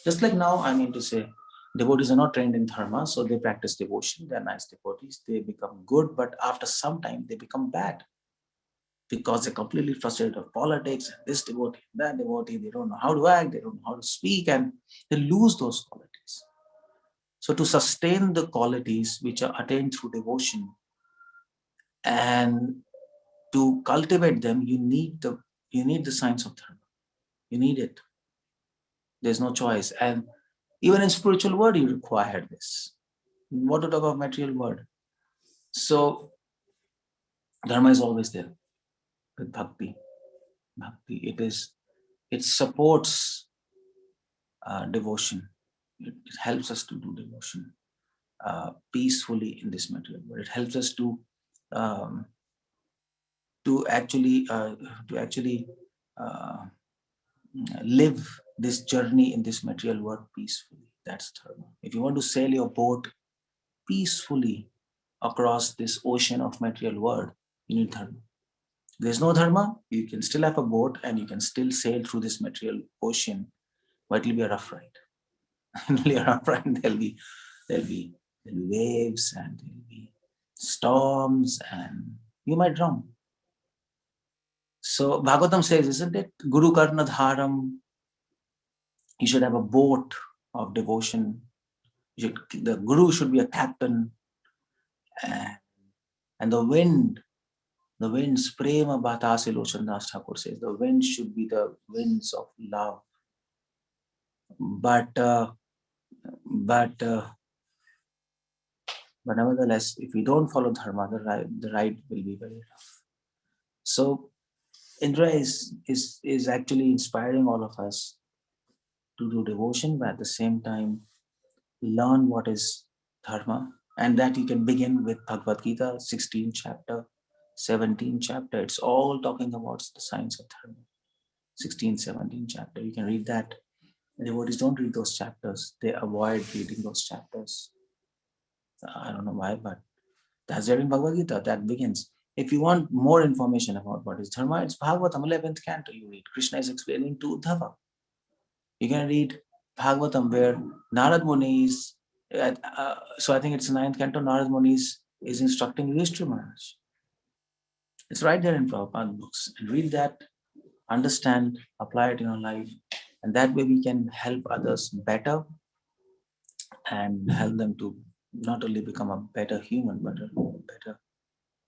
Speaker 6: Just like now, I mean to say, devotees are not trained in dharma, so they practice devotion. They're nice devotees. They become good, but after some time, they become bad because they're completely frustrated of politics and this devotee, that devotee. They don't know how to act. They don't know how to speak, and they lose those qualities. So to sustain the qualities which are attained through devotion and to cultivate them, you need the science of dharma. You need it. There's no choice. And even in spiritual world, you require this. What to talk of material world? So dharma is always there with bhakti. It supports devotion. It helps us to do devotion peacefully in this material world. It helps us to actually live this journey in this material world peacefully. That's dharma. If you want to sail your boat peacefully across this ocean of material world, you need dharma. If there's no dharma, you can still have a boat and you can still sail through this material ocean, but it'll be a rough ride. It'll be a rough ride. There'll be waves and there'll be storms and you might drown. So Bhagavatam says, isn't it? Guru Karna Dharam. You should have a boat of devotion. The guru should be a captain. And the winds, Prema Bhatasi Lochandas Thakur says, the wind should be the winds of love. But nevertheless, if we don't follow dharma, the ride will be very rough. So Indra is actually inspiring all of us to do devotion, but at the same time learn what is dharma, and that you can begin with Bhagavad Gita, 16th chapter, 17th chapter. It's all talking about the science of dharma. 16th, 17th chapter. You can read that. The devotees don't read those chapters. They avoid reading those chapters. I don't know why, but that's there in Bhagavad Gita. That begins. If you want more information about what is dharma, it's Bhagavatam 11th canto. You read. Krishna is explaining to Uddhava. You can read Bhagavatam where Narad Muni is, so I think it's 9th canto, Narad Muni is instructing Yudhishthira Maharaj. It's right there in Prabhupada books. And read that, understand, apply it in our life, and that way we can help others better and help them to not only become a better human, but a better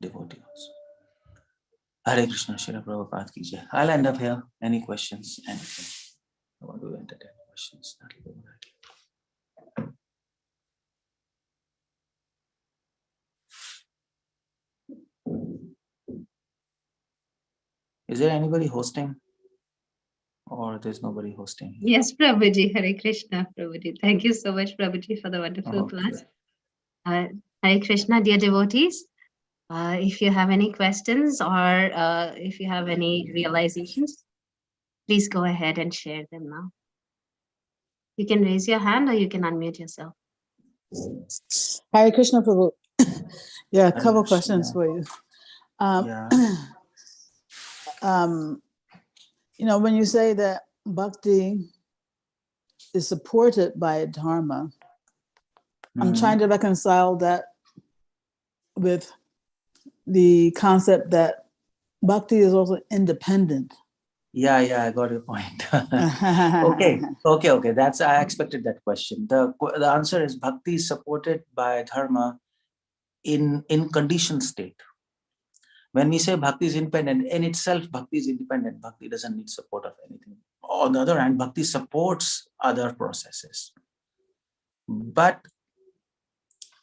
Speaker 6: devotee also. Hare Krishna, Srila Prabhupada ki jai. I'll end up here. Any questions? Anything? I want to entertain questions. Is there anybody hosting? Or there's nobody hosting?
Speaker 4: Yes, Prabhuji. Hare Krishna, Prabhuji. Thank you so much, Prabhuji, for the wonderful class. Hare Krishna, dear devotees. If you have any questions or if you have any realizations, please go ahead and share them now. You can raise your hand or you can unmute yourself.
Speaker 7: Hare Krishna, Prabhu. Yeah, a
Speaker 6: Hare
Speaker 7: couple
Speaker 6: Krishna.
Speaker 7: questions for you. when you say that bhakti is supported by dharma, I'm trying to reconcile that with the concept that bhakti is also independent.
Speaker 6: Yeah, I got your point. Okay. I expected that question. The answer is bhakti is supported by dharma in conditioned state. When we say bhakti is independent, in itself, bhakti is independent. Bhakti doesn't need support of anything. On the other hand, bhakti supports other processes. But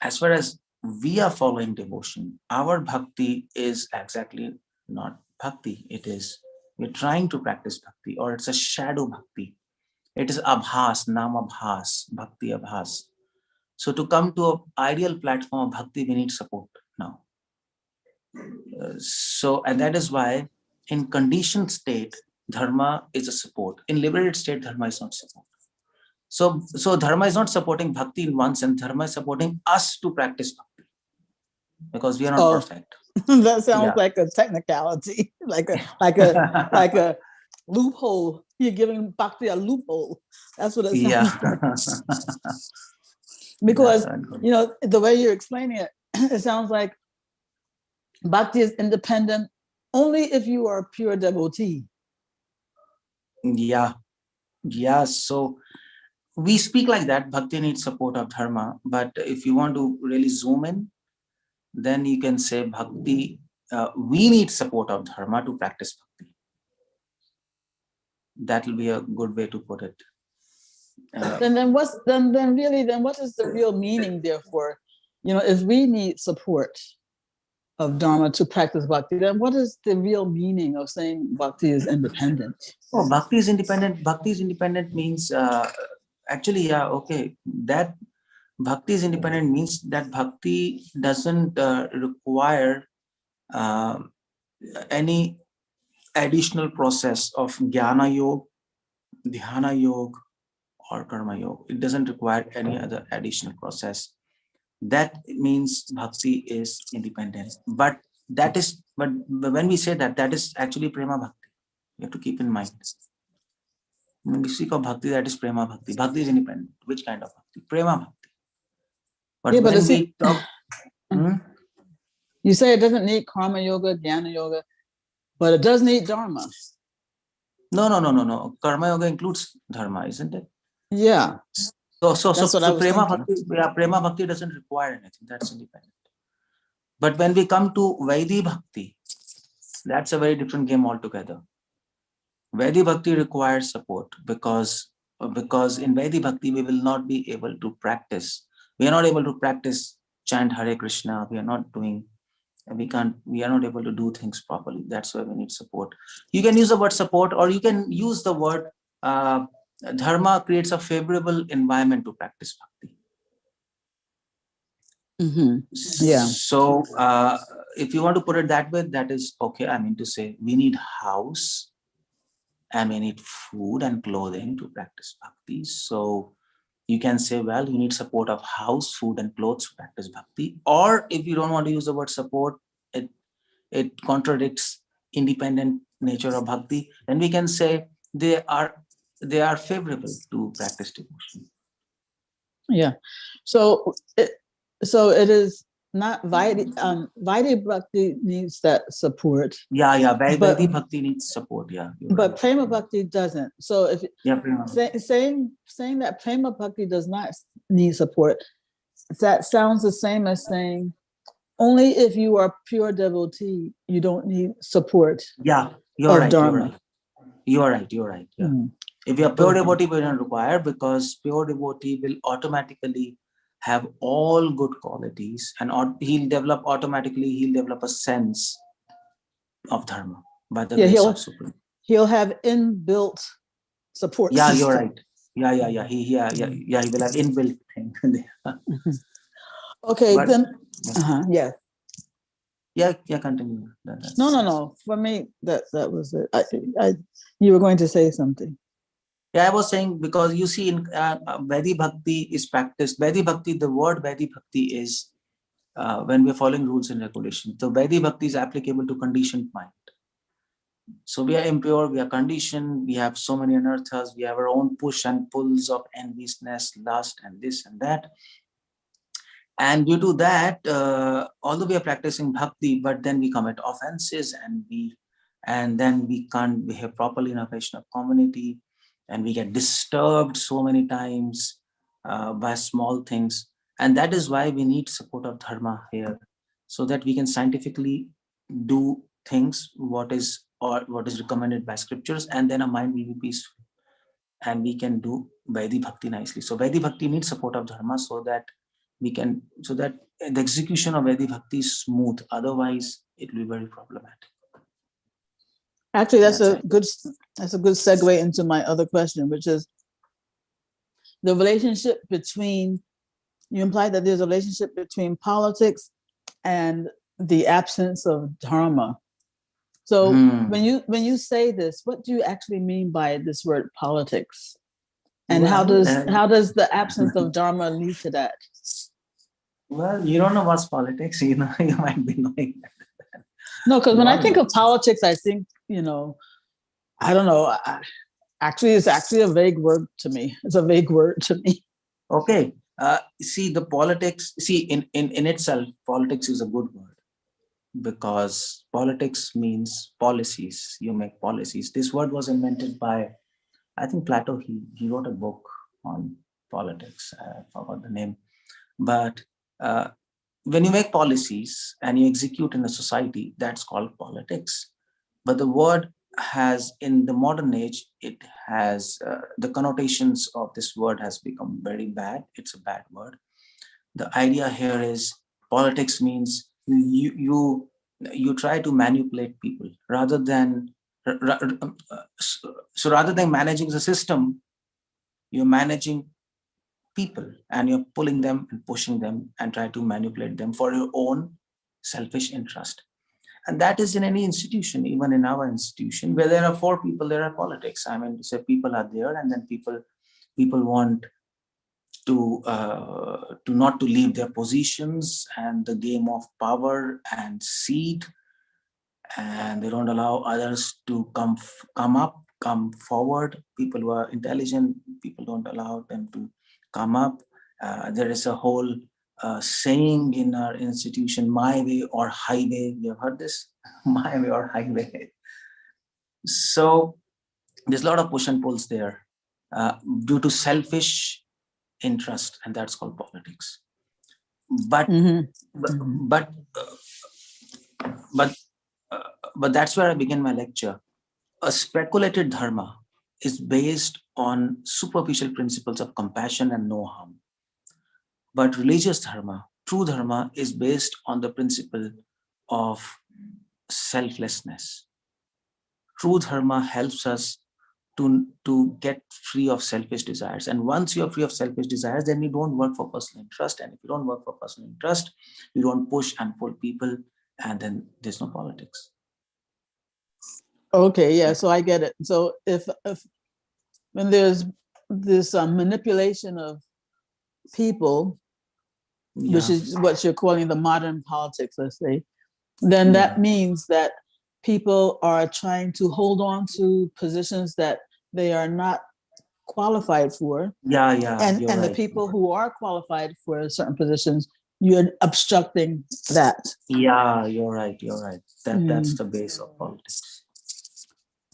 Speaker 6: as far as we are following devotion, our bhakti is exactly not bhakti. It is, we're trying to practice bhakti, or it's a shadow bhakti. It is abhas, namabhas, bhakti abhas. So to come to an ideal platform of bhakti, we need support now. And that is why in conditioned state, dharma is a support. In liberated state, dharma is not support. So dharma is not supporting bhakti in one sense. Dharma is supporting us to practice bhakti, because we are not perfect.
Speaker 7: That sounds like a technicality, like a loophole. You're giving bhakti a loophole. That's what it sounds like. Because the way you're explaining it, it sounds like bhakti is independent only if you are a pure devotee.
Speaker 6: Yeah. So we speak like that. Bhakti needs support of dharma. But if you want to really zoom in, then you can say bhakti, we need support of dharma to practice bhakti. That will be a good way to put it.
Speaker 7: Then what is the real meaning, therefore? If we need support of dharma to practice bhakti, then what is the real meaning of saying bhakti is independent?
Speaker 6: Oh, bhakti is independent. Bhakti is independent means that bhakti is independent means that bhakti doesn't require any additional process of jnana yoga, dhyana yoga, or karma yoga. It doesn't require any other additional process. That means bhakti is independent. But when we say that is actually prema bhakti. You have to keep in mind. When we speak of bhakti, that is prema bhakti. Bhakti is independent. Which kind of bhakti? Prema bhakti. But when we talk,
Speaker 7: you say it doesn't need karma yoga, jnana yoga, but it does need dharma.
Speaker 6: No. Karma yoga includes dharma, isn't it?
Speaker 7: Yeah.
Speaker 6: So prema bhakti doesn't require anything. That's independent. But when we come to Vaidhi bhakti, that's a very different game altogether. Vaidhi bhakti requires support because in Vaidhi bhakti we will not be able to practice. We are not able to practice chant Hare Krishna. We are not able to do things properly. That's why we need support. You can use the word support, or you can use the word dharma creates a favorable environment to practice bhakti.
Speaker 7: Yeah.
Speaker 6: So if you want to put it that way, that is okay. I mean to say, we need house and we need food and clothing to practice bhakti. So you can say, well, you need support of house, food, and clothes to practice bhakti. Or if you don't want to use the word support, it contradicts independent nature of bhakti, then we can say they are favorable to practice devotion.
Speaker 7: Yeah. So it is not Vaidhi bhakti needs that support.
Speaker 6: Yeah. Vaidhi bhakti needs support. Yeah.
Speaker 7: But prema bhakti doesn't. So if saying that prema bhakti does not need support, that sounds the same as saying only if you are pure devotee, you don't need support.
Speaker 6: Yeah, you're right.
Speaker 7: Dharma.
Speaker 6: You're right. Yeah. If you are pure devotee, we don't require, because pure devotee will automatically have all good qualities, and he'll develop a sense of dharma by the grace of Supreme.
Speaker 7: He'll have inbuilt support.
Speaker 6: Yeah, you're right. Yeah. He will have inbuilt thing there.
Speaker 7: Okay, then. Yeah.
Speaker 6: Yeah, continue.
Speaker 7: No. For me, that was it. You were going to say something.
Speaker 6: Yeah, I was saying, because you see, in Vaidhi bhakti is practiced. Vaidhi bhakti, the word Vaidhi bhakti is when we're following rules and regulations. So Vaidhi bhakti is applicable to conditioned mind. So we are impure, we are conditioned, we have so many anarthas, we have our own push and pulls of enviousness, lust, and this and that. And due to that, although we are practicing bhakti, but then we commit offenses, and then we can't behave properly in a Vaishnava community, and we get disturbed so many times by small things. And that is why we need support of dharma here, so that we can scientifically do things what is recommended by scriptures, and then our mind will be peaceful, and we can do Vaidhi Bhakti nicely. So Vaidhi Bhakti needs support of dharma, so that the execution of Vaidhi Bhakti is smooth. Otherwise, it will be very problematic.
Speaker 7: Actually, that's a good segue into my other question, which is the relationship between, you implied that there's a relationship between politics and the absence of dharma. So when you say this, what do you actually mean by this word politics? And how does the absence of dharma lead to that?
Speaker 6: Well, you don't know what's politics, you might be knowing that.
Speaker 7: No, because when I think of politics, I think, I don't know. It's actually a vague word to me. It's a vague word to me.
Speaker 6: Okay. See, the politics, in itself, politics is a good word, because politics means policies. You make policies. This word was invented by, I think, Plato. He wrote a book on politics. I forgot the name. But when you make policies and you execute in a society, that's called politics. But the word has, in the modern age, it has the connotations of this word has become very bad. It's a bad word. The idea here is politics means you try to manipulate people rather than managing the system, you're managing people, and you're pulling them and pushing them and try to manipulate them for your own selfish interest. And that is in any institution, even in our institution, where there are 4 people, there are politics. I mean, so people are there, and then people want to not to leave their positions, and the game of power and seat, and they don't allow others to come forward. People who are intelligent, people don't allow them to come up. There is a whole saying in our institution, my way or highway. You have heard this? My way or highway. So there's a lot of push and pulls there due to selfish interest, and that's called politics. But but that's where I begin my lecture. A speculated dharma is based on superficial principles of compassion and no harm. But religious dharma, true dharma, is based on the principle of selflessness. True dharma helps us to get free of selfish desires. And once you're free of selfish desires, then you don't work for personal interest. And if you don't work for personal interest, you don't push and pull people, and then there's no politics.
Speaker 7: Okay, yeah, so I get it. So if when there's this manipulation of people, which is what you're calling the modern politics, let's say, then that means that people are trying to hold on to positions that they are not qualified for. And right. The people who are qualified for certain positions, you're obstructing that.
Speaker 6: Yeah, you're right. That's the base of politics.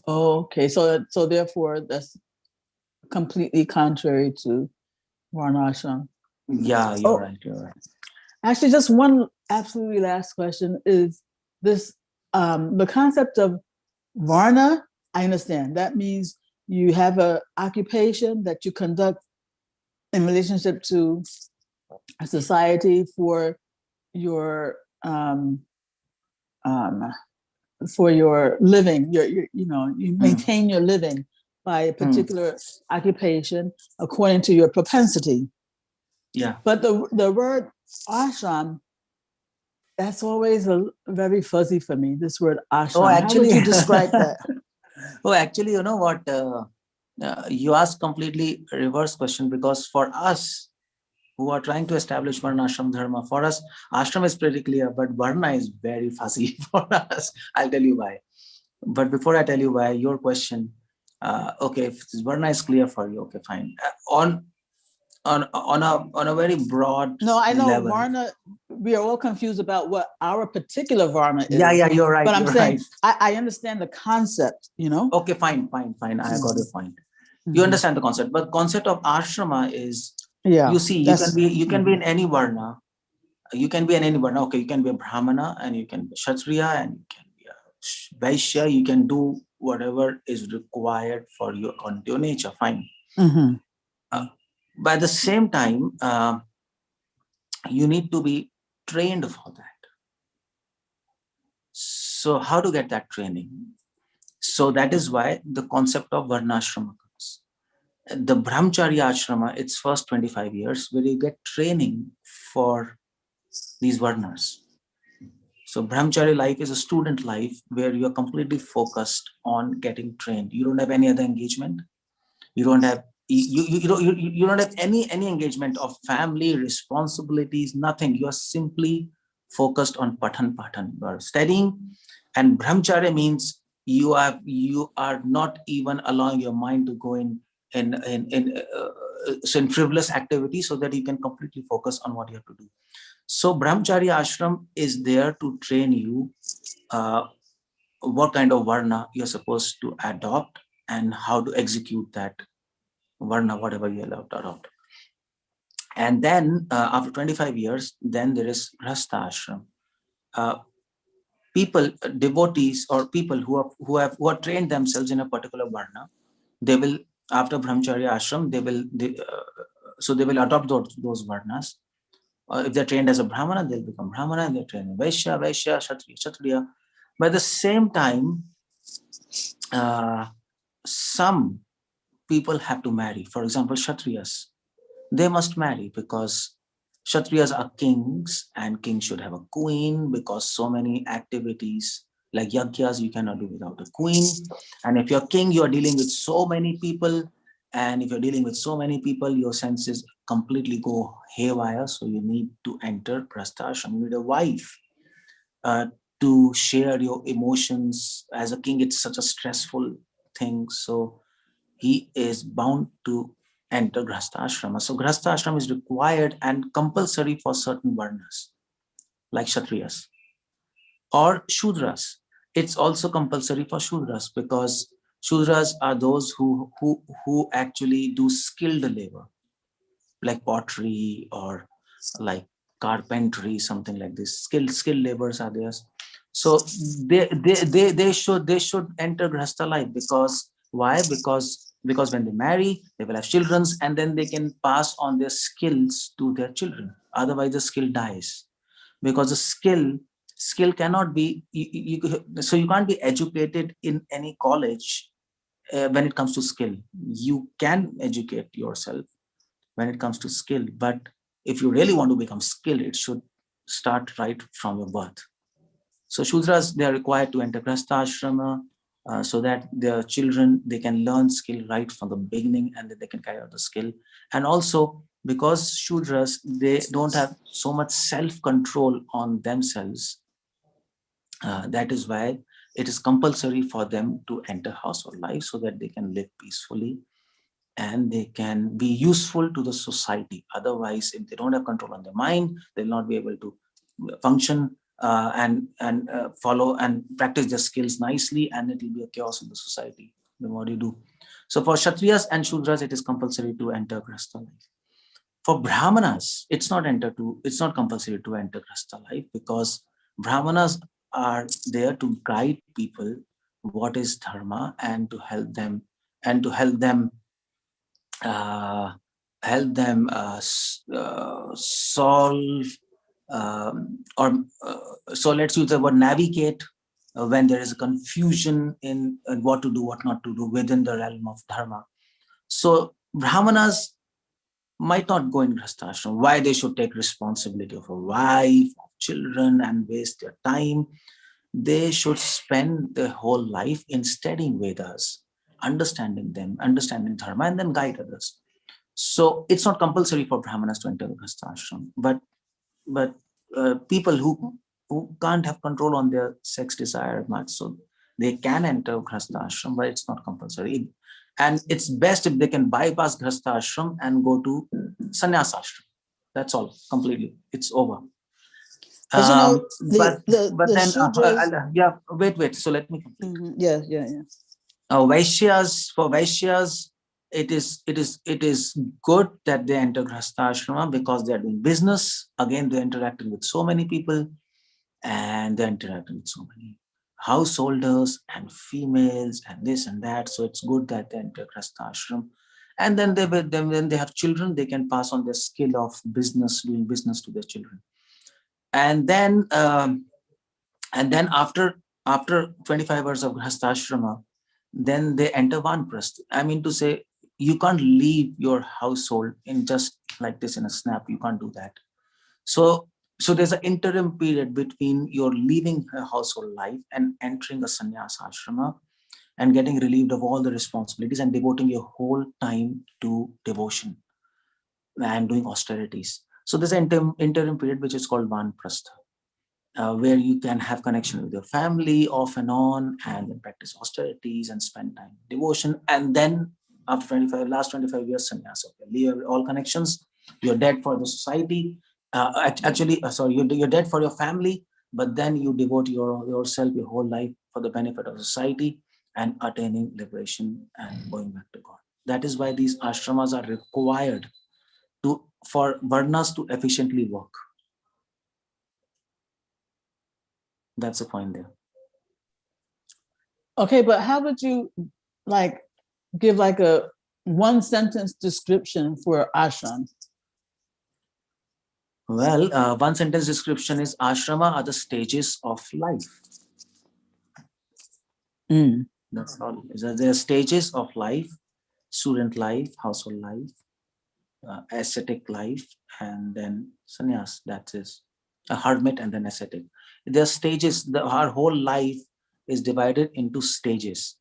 Speaker 7: Okay, so therefore that's completely contrary to Varnashram.
Speaker 6: Yeah, you're right.
Speaker 7: Actually, just one absolutely last question is this: the concept of Varna. I understand that means you have an occupation that you conduct in relationship to a society for your living. You maintain your living by a particular occupation according to your propensity.
Speaker 6: Yeah.
Speaker 7: But the word ashram, that's always very fuzzy for me, this word ashram.
Speaker 6: Oh, actually,
Speaker 7: how would you describe that?
Speaker 6: Oh, actually, you know what? You asked completely reverse question, because for us who are trying to establish Varna Ashram Dharma, for us, ashram is pretty clear, but Varna is very fuzzy for us. I'll tell you why. But before I tell you why, your question, okay, if this Varna is clear for you, okay, fine. On a very broad
Speaker 7: No, I know
Speaker 6: level.
Speaker 7: Varna, we are all confused about what our particular Varna is.
Speaker 6: Yeah, you're right.
Speaker 7: But I'm
Speaker 6: you're
Speaker 7: saying
Speaker 6: right.
Speaker 7: I understand the concept, you know?
Speaker 6: Okay, fine. I got your point.
Speaker 7: Mhm.
Speaker 6: You understand the concept, but concept of ashrama is,
Speaker 7: Yeah,
Speaker 6: you see, you can be in any Varna. You can be in any Varna. Okay, you can be a Brahmana, and you can be Kshatriya, and you can be a Vaishya. You can do whatever is required for you according to your nature. Fine.
Speaker 7: Mhm.
Speaker 6: But at the same time, you need to be trained for that. So how to get that training? So that is why the concept of Varnashrama comes. The Brahmacharya Ashrama, it's first 25 years where you get training for these Varnas. So Brahmacharya life is a student life where you are completely focused on getting trained. You don't have any other engagement. You don't have you don't have any engagement of family responsibilities, nothing. You are simply focused on patan. You are studying, and Brahmacharya means you are not even allowing your mind to go in frivolous activities, so that you can completely focus on what you have to do. So Brahmacharya ashram is there to train you what kind of varna you're supposed to adopt and how to execute that varna, whatever you allowed to adopt. And then after 25 years, then there is Grahastha ashram. People, devotees, or people who have trained themselves in a particular varna, they will, after Brahmacharya ashram, they will adopt those varnas. If they're trained as a Brahmana, they'll become Brahmana. If they're trained in Vaishya, Kshatriya. But at the same time, some people have to marry. For example, Kshatriyas, they must marry because Kshatriyas are kings, and kings should have a queen, because so many activities like yagyas you cannot do without a queen. And if you're king, you're dealing with so many people. And if you're dealing with so many people, your senses completely go haywire. So you need to enter Grahastha. You need a wife to share your emotions. As a king, it's such a stressful thing. So he is bound to enter Grahastha ashrama. So Grahastha ashrama is required and compulsory for certain varnas, like Kshatriyas or Shudras. It's also compulsory for Shudras, because Shudras are those who actually do skilled labor, like pottery or like carpentry, something like this. Skilled labors are theirs. So they should enter Grahastha life. Because why? Because when they marry, they will have children, and then they can pass on their skills to their children. Otherwise, the skill dies. Because the skill cannot be so you can't be educated in any college when it comes to skill. You can educate yourself when it comes to skill, but if you really want to become skilled, it should start right from your birth. So Shudras, they are required to enter Grahastha ashrama so that their children, they can learn skill right from the beginning, and that they can carry out the skill. And also because Shudras, they don't have so much self-control on themselves, that is why it is compulsory for them to enter household life, so that they can live peacefully and they can be useful to the society. Otherwise, if they don't have control on their mind, they'll not be able to function and follow and practice their skills nicely, and it will be a chaos in the society. Then what do you do? So for Kshatriyas and Shudras, it is compulsory to enter Grahastha life. For Brahmanas, it's not compulsory to enter Grahastha life, because Brahmanas are there to guide people what is dharma, and to help them uh, solve so let's use the word navigate when there is a confusion in what to do, what not to do within the realm of dharma. So Brahmanas might not go in Grahastha ashram. Why? They should take responsibility of a wife, of children, and waste their time. They should spend their whole life in studying Vedas, understanding them, understanding dharma, and then guide others. So it's not compulsory for Brahmanas to enter the Grahastha ashram, but people who can't have control on their sex desire much, so They can enter Grihastha ashram, but it's not compulsory. And it's best if they can bypass Grihastha ashram and go to sannyas ashram. That's all, completely. It's over.
Speaker 7: But you know,
Speaker 6: But
Speaker 7: the
Speaker 6: then,
Speaker 7: Shudras,
Speaker 6: yeah, wait. So let me complete.
Speaker 7: yeah.
Speaker 6: Vaishyas, for Vaishyas, it is good that they enter Grihastha ashrama because they are doing business. Again, they're interacting with so many people, and they're interacting with so many householders and females and this and that. So it's good that they enter Grihastha ashram. And then when they have children, they can pass on their skill of business, doing business to their children. And then after 25 years of Grihastha ashrama, then they enter Vanprastha. I mean to say, you can't leave your household in just like this in a snap. You can't do that. So there's an interim period between your leaving a household life and entering a sannyas ashrama and getting relieved of all the responsibilities and devoting your whole time to devotion and doing austerities. So there's an interim period which is called Vanprastha. Where you can have connection with your family off and on, and then practice austerities and spend time devotion. And then after last 25 years, sannyasa. Leave all connections. You're dead for the society. You're dead for your family, but then you devote yourself, your whole life for the benefit of society and attaining liberation and going back to God. That is why these ashramas are required for varnas to efficiently work. That's the point there.
Speaker 7: Okay, but how would you give a one sentence description for ashram?
Speaker 6: Well, one sentence description is ashrama are the stages of life. That's all. There are stages of life: student life, household life, ascetic life, and then sannyas. That is a hermit and then ascetic. There are stages. Our whole life is divided into stages,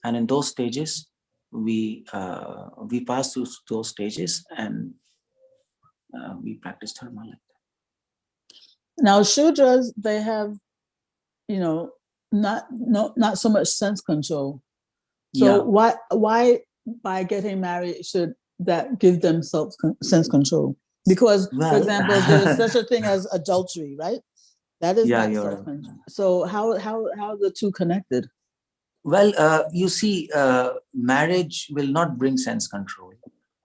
Speaker 6: and in those stages, we pass through those stages and we practice dharma like that.
Speaker 7: Now, Shudras, they have, not so much sense control. So why by getting married should that give them sense control? Because, for example, there's such a thing as adultery, right? That is not self control. So how are the two connected?
Speaker 6: Well, you see, marriage will not bring sense control.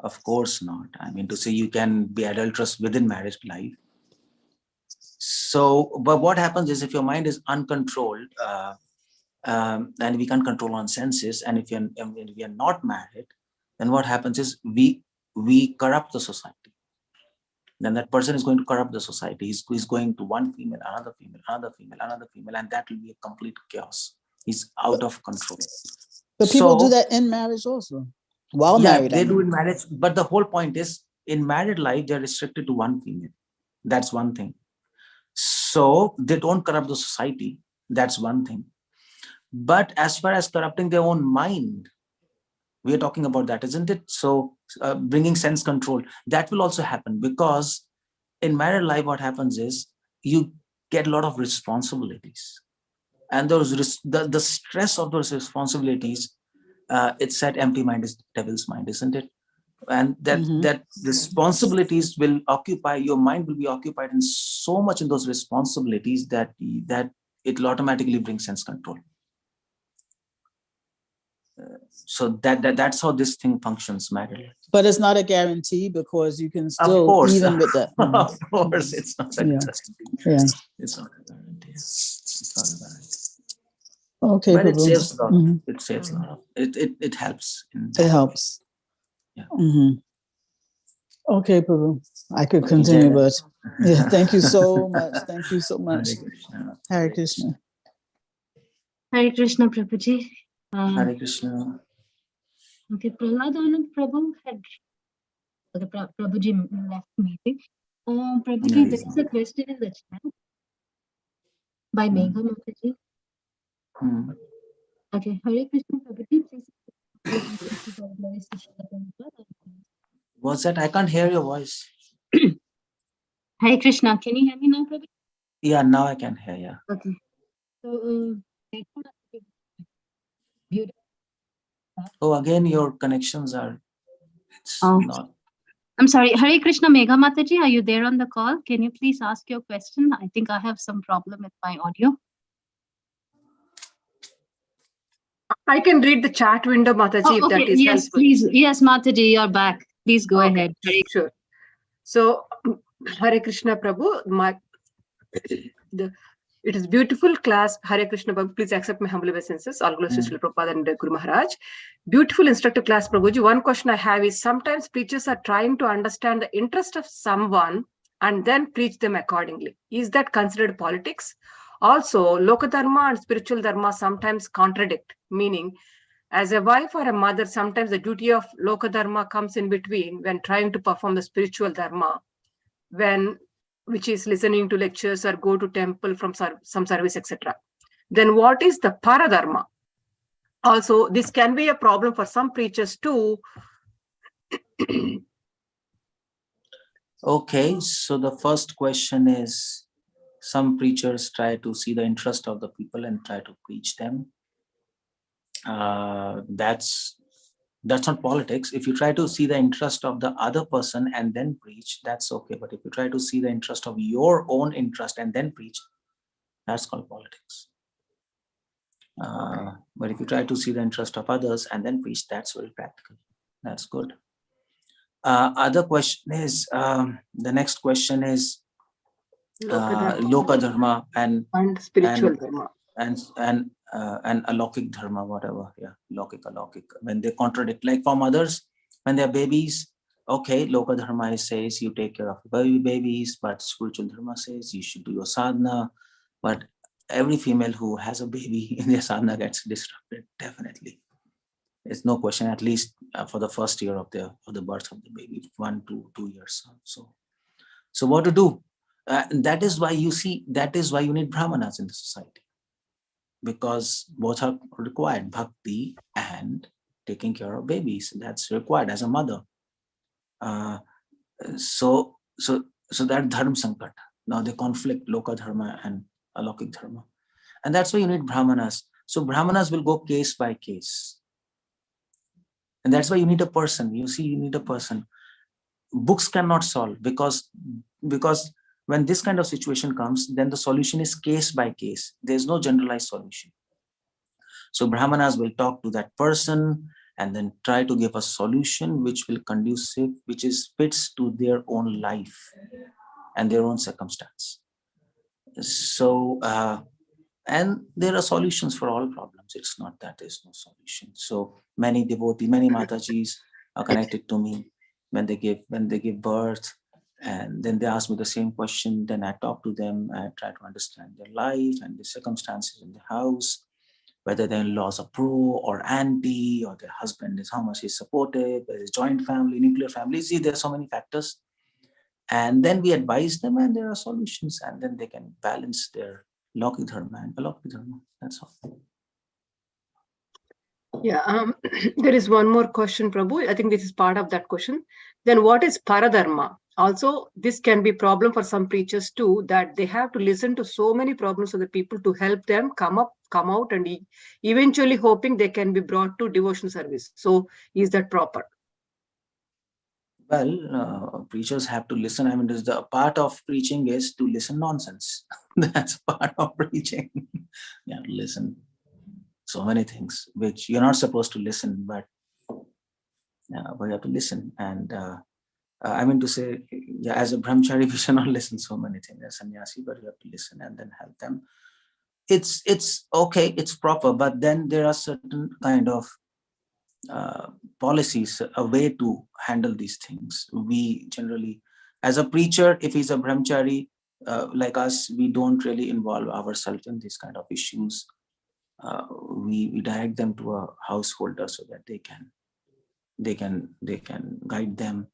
Speaker 6: Of course not. I mean to say, you can be adulterous within marriage life. So, but what happens is, if your mind is uncontrolled, and we can't control our senses, and if we are not married, then what happens is we corrupt the society. Then that person is going to corrupt the society. He's going to one female, another female, another female, another female, and that will be a complete chaos. He's out of control.
Speaker 7: But people do that in marriage also. While married,
Speaker 6: they do in marriage. But the whole point is, in married life, they're restricted to one female. That's one thing. So they don't corrupt the society. That's one thing. But as far as corrupting their own mind, we are talking about that, isn't it? So bringing sense control, that will also happen, because in married life, what happens is you get a lot of responsibilities. And the stress of those responsibilities, it's said empty mind is devil's mind, isn't it? And that responsibilities will occupy, your mind will be occupied in so much in those responsibilities that it will automatically bring sense control. So that's how this thing functions, married.
Speaker 7: But it's not a guarantee, because you can still, even with that.
Speaker 6: Of course, it's not a guarantee.
Speaker 7: Yeah.
Speaker 6: It's not a guarantee. It's not a guarantee.
Speaker 7: Okay,
Speaker 6: but it saves a lot. It saves a lot. It helps.
Speaker 7: It helps.
Speaker 6: Yeah.
Speaker 7: Okay, Prabhu. I could continue, but yeah, thank you so much. Thank you so much. Hare Krishna.
Speaker 4: Hare Krishna, Prabhuji.
Speaker 6: Hare Krishna.
Speaker 4: Okay, Prahladanand Prabhu Prabhuji left meeting. Prabhuji, there is a question in the chat by Megha Mataji. Okay, Hare Krishna, Prabhuji, please.
Speaker 6: What's that? I can't hear your voice.
Speaker 4: Hare Krishna, can you hear me now, Prabhuji?
Speaker 6: Yeah, now I can hear you.
Speaker 4: Okay. So,
Speaker 6: Oh, again, your connections are, it's
Speaker 4: Oh.
Speaker 6: not.
Speaker 4: I'm sorry, Hare Krishna Megha Mataji, are you there on the call? Can you please ask your question? I think I have some problem with my audio.
Speaker 2: I can read the chat window, Mataji, if that is
Speaker 4: Yes,
Speaker 2: helpful.
Speaker 4: please. Yes, Mataji, you're back. Please go
Speaker 2: Okay,
Speaker 4: ahead.
Speaker 2: sure. So, Hare Krishna Prabhu, it is beautiful class. Hare Krishna Prabhu, please accept my humble obeisances. All glories to Srila Prabhupada and Guru Maharaj. Beautiful instructive class, Prabhuji. One question I have is, sometimes preachers are trying to understand the interest of someone and then preach them accordingly. Is that considered politics? Also, Loka Dharma and spiritual Dharma sometimes contradict, meaning, as a wife or a mother, sometimes the duty of Loka Dharma comes in between when trying to perform the spiritual Dharma, which is listening to lectures or go to temple from some service, etc. Then what is the Paradharma? Also, this can be a problem for some preachers too.
Speaker 6: Okay, so the first question is, some preachers try to see the interest of the people and try to preach them. That's not politics. If you try to see the interest of the other person and then preach, that's okay. But if you try to see the interest of your own interest and then preach, that's called politics. But if you try to see the interest of others and then preach, that's very practical. That's good. Other question is, the next question is Loka Dharma and
Speaker 2: spiritual Dharma.
Speaker 6: And alokik dharma, whatever. Yeah, lokik, alokik. When they contradict, like from others, when they're babies, okay, Loka Dharma says you take care of babies, but spiritual Dharma says you should do your sadhana. But every female who has a baby in their sadhana gets disrupted, definitely. It's no question, at least for the first year of the birth of the baby, 1 to 2 years. So what to do? That is why you need brahmanas in the society, because both are required, bhakti and taking care of babies. That's required as a mother. So that dharma sankat. Now they conflict, Loka Dharma and Alokik Dharma. And that's why you need brahmanas. So brahmanas will go case by case. And that's why you need a person. You see, you need a person. Books cannot solve, because when this kind of situation comes, then the solution is case by case. There's no generalized solution. So brahmanas will talk to that person and then try to give a solution which will conducive, which is fits to their own life and their own circumstance. So and there are solutions for all problems. It's not that there's no solution. So many devotees, many Matajis are connected to me when they give birth, and then they ask me the same question. Then I talk to them. I try to understand their life and the circumstances in the house, whether their in-laws are pro or anti, or their husband is how much he's supportive, whether it's joint family, nuclear family. See, there are so many factors. And then we advise them, and there are solutions, and then they can balance their Lokik Dharma and Alokik Dharma. That's all.
Speaker 2: Yeah, there is one more question, Prabhu. I think this is part of that question. Then what is Paradharma? Also, this can be problem for some preachers too, that they have to listen to so many problems of the people to help them come out, and eventually hoping they can be brought to devotion service. So is that proper?
Speaker 6: Well, preachers have to listen. I mean, the part of preaching is to listen nonsense. That's part of preaching. You have to listen so many things which you're not supposed to listen, but you have to listen. And I mean to say, yeah, as a brahmachari, we should not listen so many things as sannyasi, but you have to listen and then help them. It's okay, it's proper, but then there are certain kind of policies, a way to handle these things. We generally, as a preacher, if he's a brahmachari like us, we don't really involve ourselves in these kind of issues. We direct them to a householder so that they can guide them.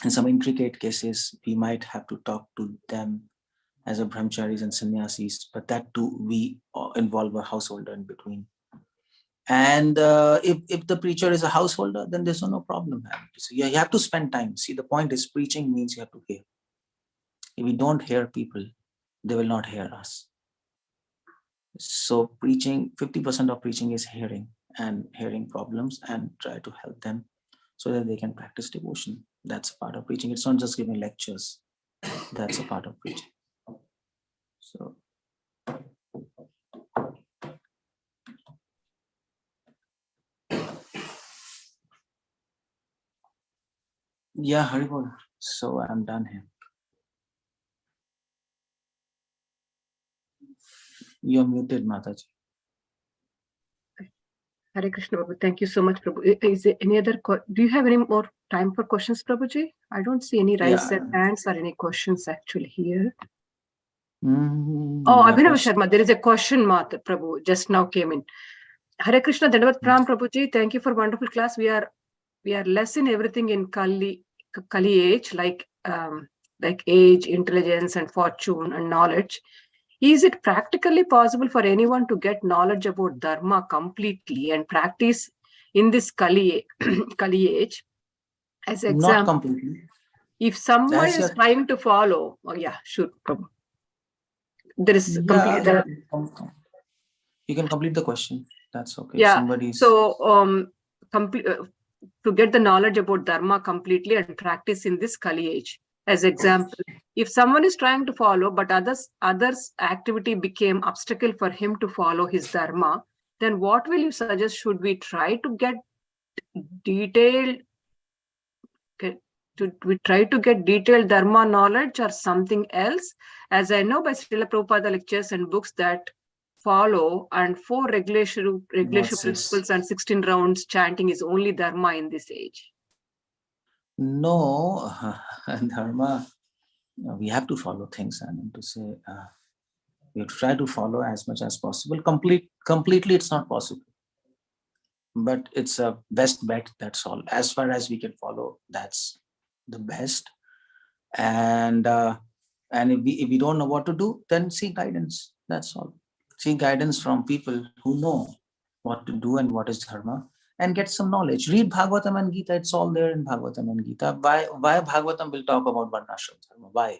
Speaker 6: In some intricate cases, we might have to talk to them as a brahmacharis and sannyasis, but that too, we involve a householder in between. And if the preacher is a householder, then there's no problem. So you have to spend time. See, the point is, preaching means you have to hear. If we don't hear people, they will not hear us. So preaching, 50% of preaching is hearing. and hearing problems and try to help them so that they can practice devotion. That's a part of preaching. It's not just giving lectures. That's a part of preaching. So yeah, Haribol. So I'm done here. You're muted, Mataji.
Speaker 2: Hare Krishna, Prabhu. Thank you so much, Prabhu. Is there any other? Do you have any more time for questions, Prabhuji? I don't see any raised hands or any questions actually here. Oh, Abhinav Sharma, there is a question, Mata Prabhu, just now came in. Hare Krishna, Dandavat Pram, Prabhuji. Thank you for wonderful class. We are less in everything in Kali age, like age, intelligence, and fortune and knowledge. Is it practically possible for anyone to get knowledge about Dharma completely and practice in this Kali age? As an example,
Speaker 6: not completely.
Speaker 2: If someone is trying to follow, sure, Prabhu. There is you
Speaker 6: can complete the question. That's okay.
Speaker 2: Yeah. So to get the knowledge about Dharma completely and practice in this Kali age. As example, if someone is trying to follow, but others' activity became obstacle for him to follow his Dharma, then what will you suggest? Should we try to get detailed? Should we try to get detailed Dharma knowledge or something else? As I know by Srila Prabhupada lectures and books that follow and 4 regulation principles and 16 rounds chanting is only Dharma in this age.
Speaker 6: No, Dharma, we have to follow things. I mean to say, we try to follow as much as possible. Completely, it's not possible. But it's a best bet, that's all. As far as we can follow, that's the best. And if we don't know what to do, then seek guidance, that's all. Seek guidance from people who know what to do and what is Dharma, and get some knowledge. Read Bhagavatam and Gita, it's all there in Bhagavatam and Gita. Why Bhagavatam will talk about Varnashram Dharma? Why?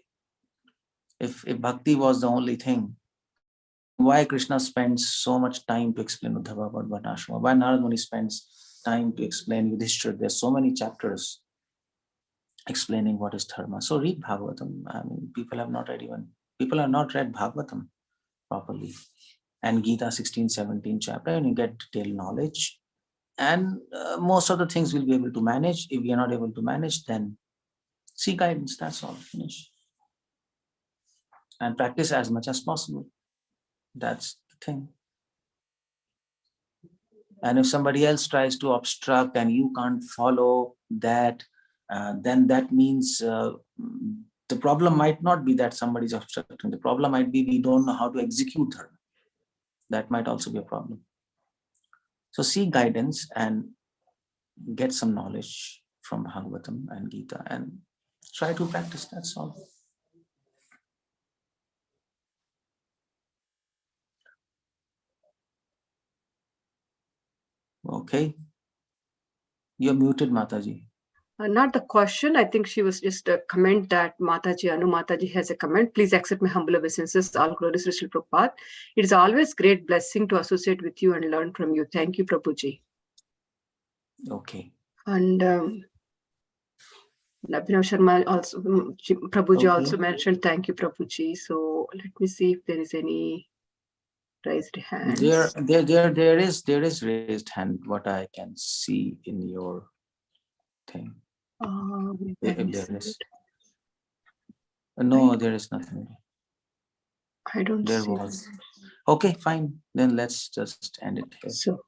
Speaker 6: If Bhakti was the only thing, why Krishna spends so much time to explain Uddhava about Varnashram? Why Narad Muni spends time to explain Yudhishthira? There's so many chapters explaining what is Dharma. So read Bhagavatam. I mean, people have not read Bhagavatam properly. And Gita 16, 17 chapter, and you get detailed knowledge. And most of the things we'll be able to manage. If we are not able to manage, then seek guidance, that's all, finish. And practice as much as possible. That's the thing. And if somebody else tries to obstruct and you can't follow that, then that means the problem might not be that somebody's obstructing. The problem might be we don't know how to execute Dharma. That might also be a problem. So seek guidance and get some knowledge from Bhagavatam and Gita and try to practice, that's all. Okay. You're muted, Mataji.
Speaker 2: Not the question. I think she was just a comment that Mataji, Anu Mataji has a comment. Please accept my humble obeisances. All glories to Srila Prabhupada. It is always great blessing to associate with you and learn from you. Thank you, Prabhuji.
Speaker 6: Okay.
Speaker 2: And Abhinav Sharma also, Prabhuji also mentioned thank you, Prabhuji. So let me see if there is any raised hands.
Speaker 6: There is raised hand, what I can see in your thing. If there is. No, there is nothing.
Speaker 2: I don't
Speaker 6: there
Speaker 2: see.
Speaker 6: Was. Okay, fine. Then let's just end it here.
Speaker 2: So,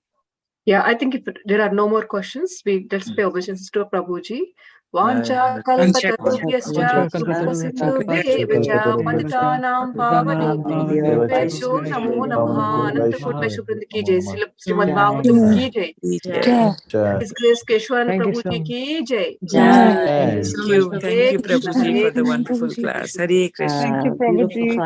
Speaker 2: yeah, I think if there are no more questions, let's pay obeisances to Prabhuji. Vancha kalpatarubhyascha kripa sindhubhyevacha patitanam pavanebhyo vaisho namo namaha. Ananta Koti Vaishnav ki jai. Srimad Bhagavatam ki jai. His Grace Keshavanand Prabhu ki jai.
Speaker 8: Thank you, Prabhuji, for the wonderful class. Hare Krishna.
Speaker 3: Thank you, Prabhuji.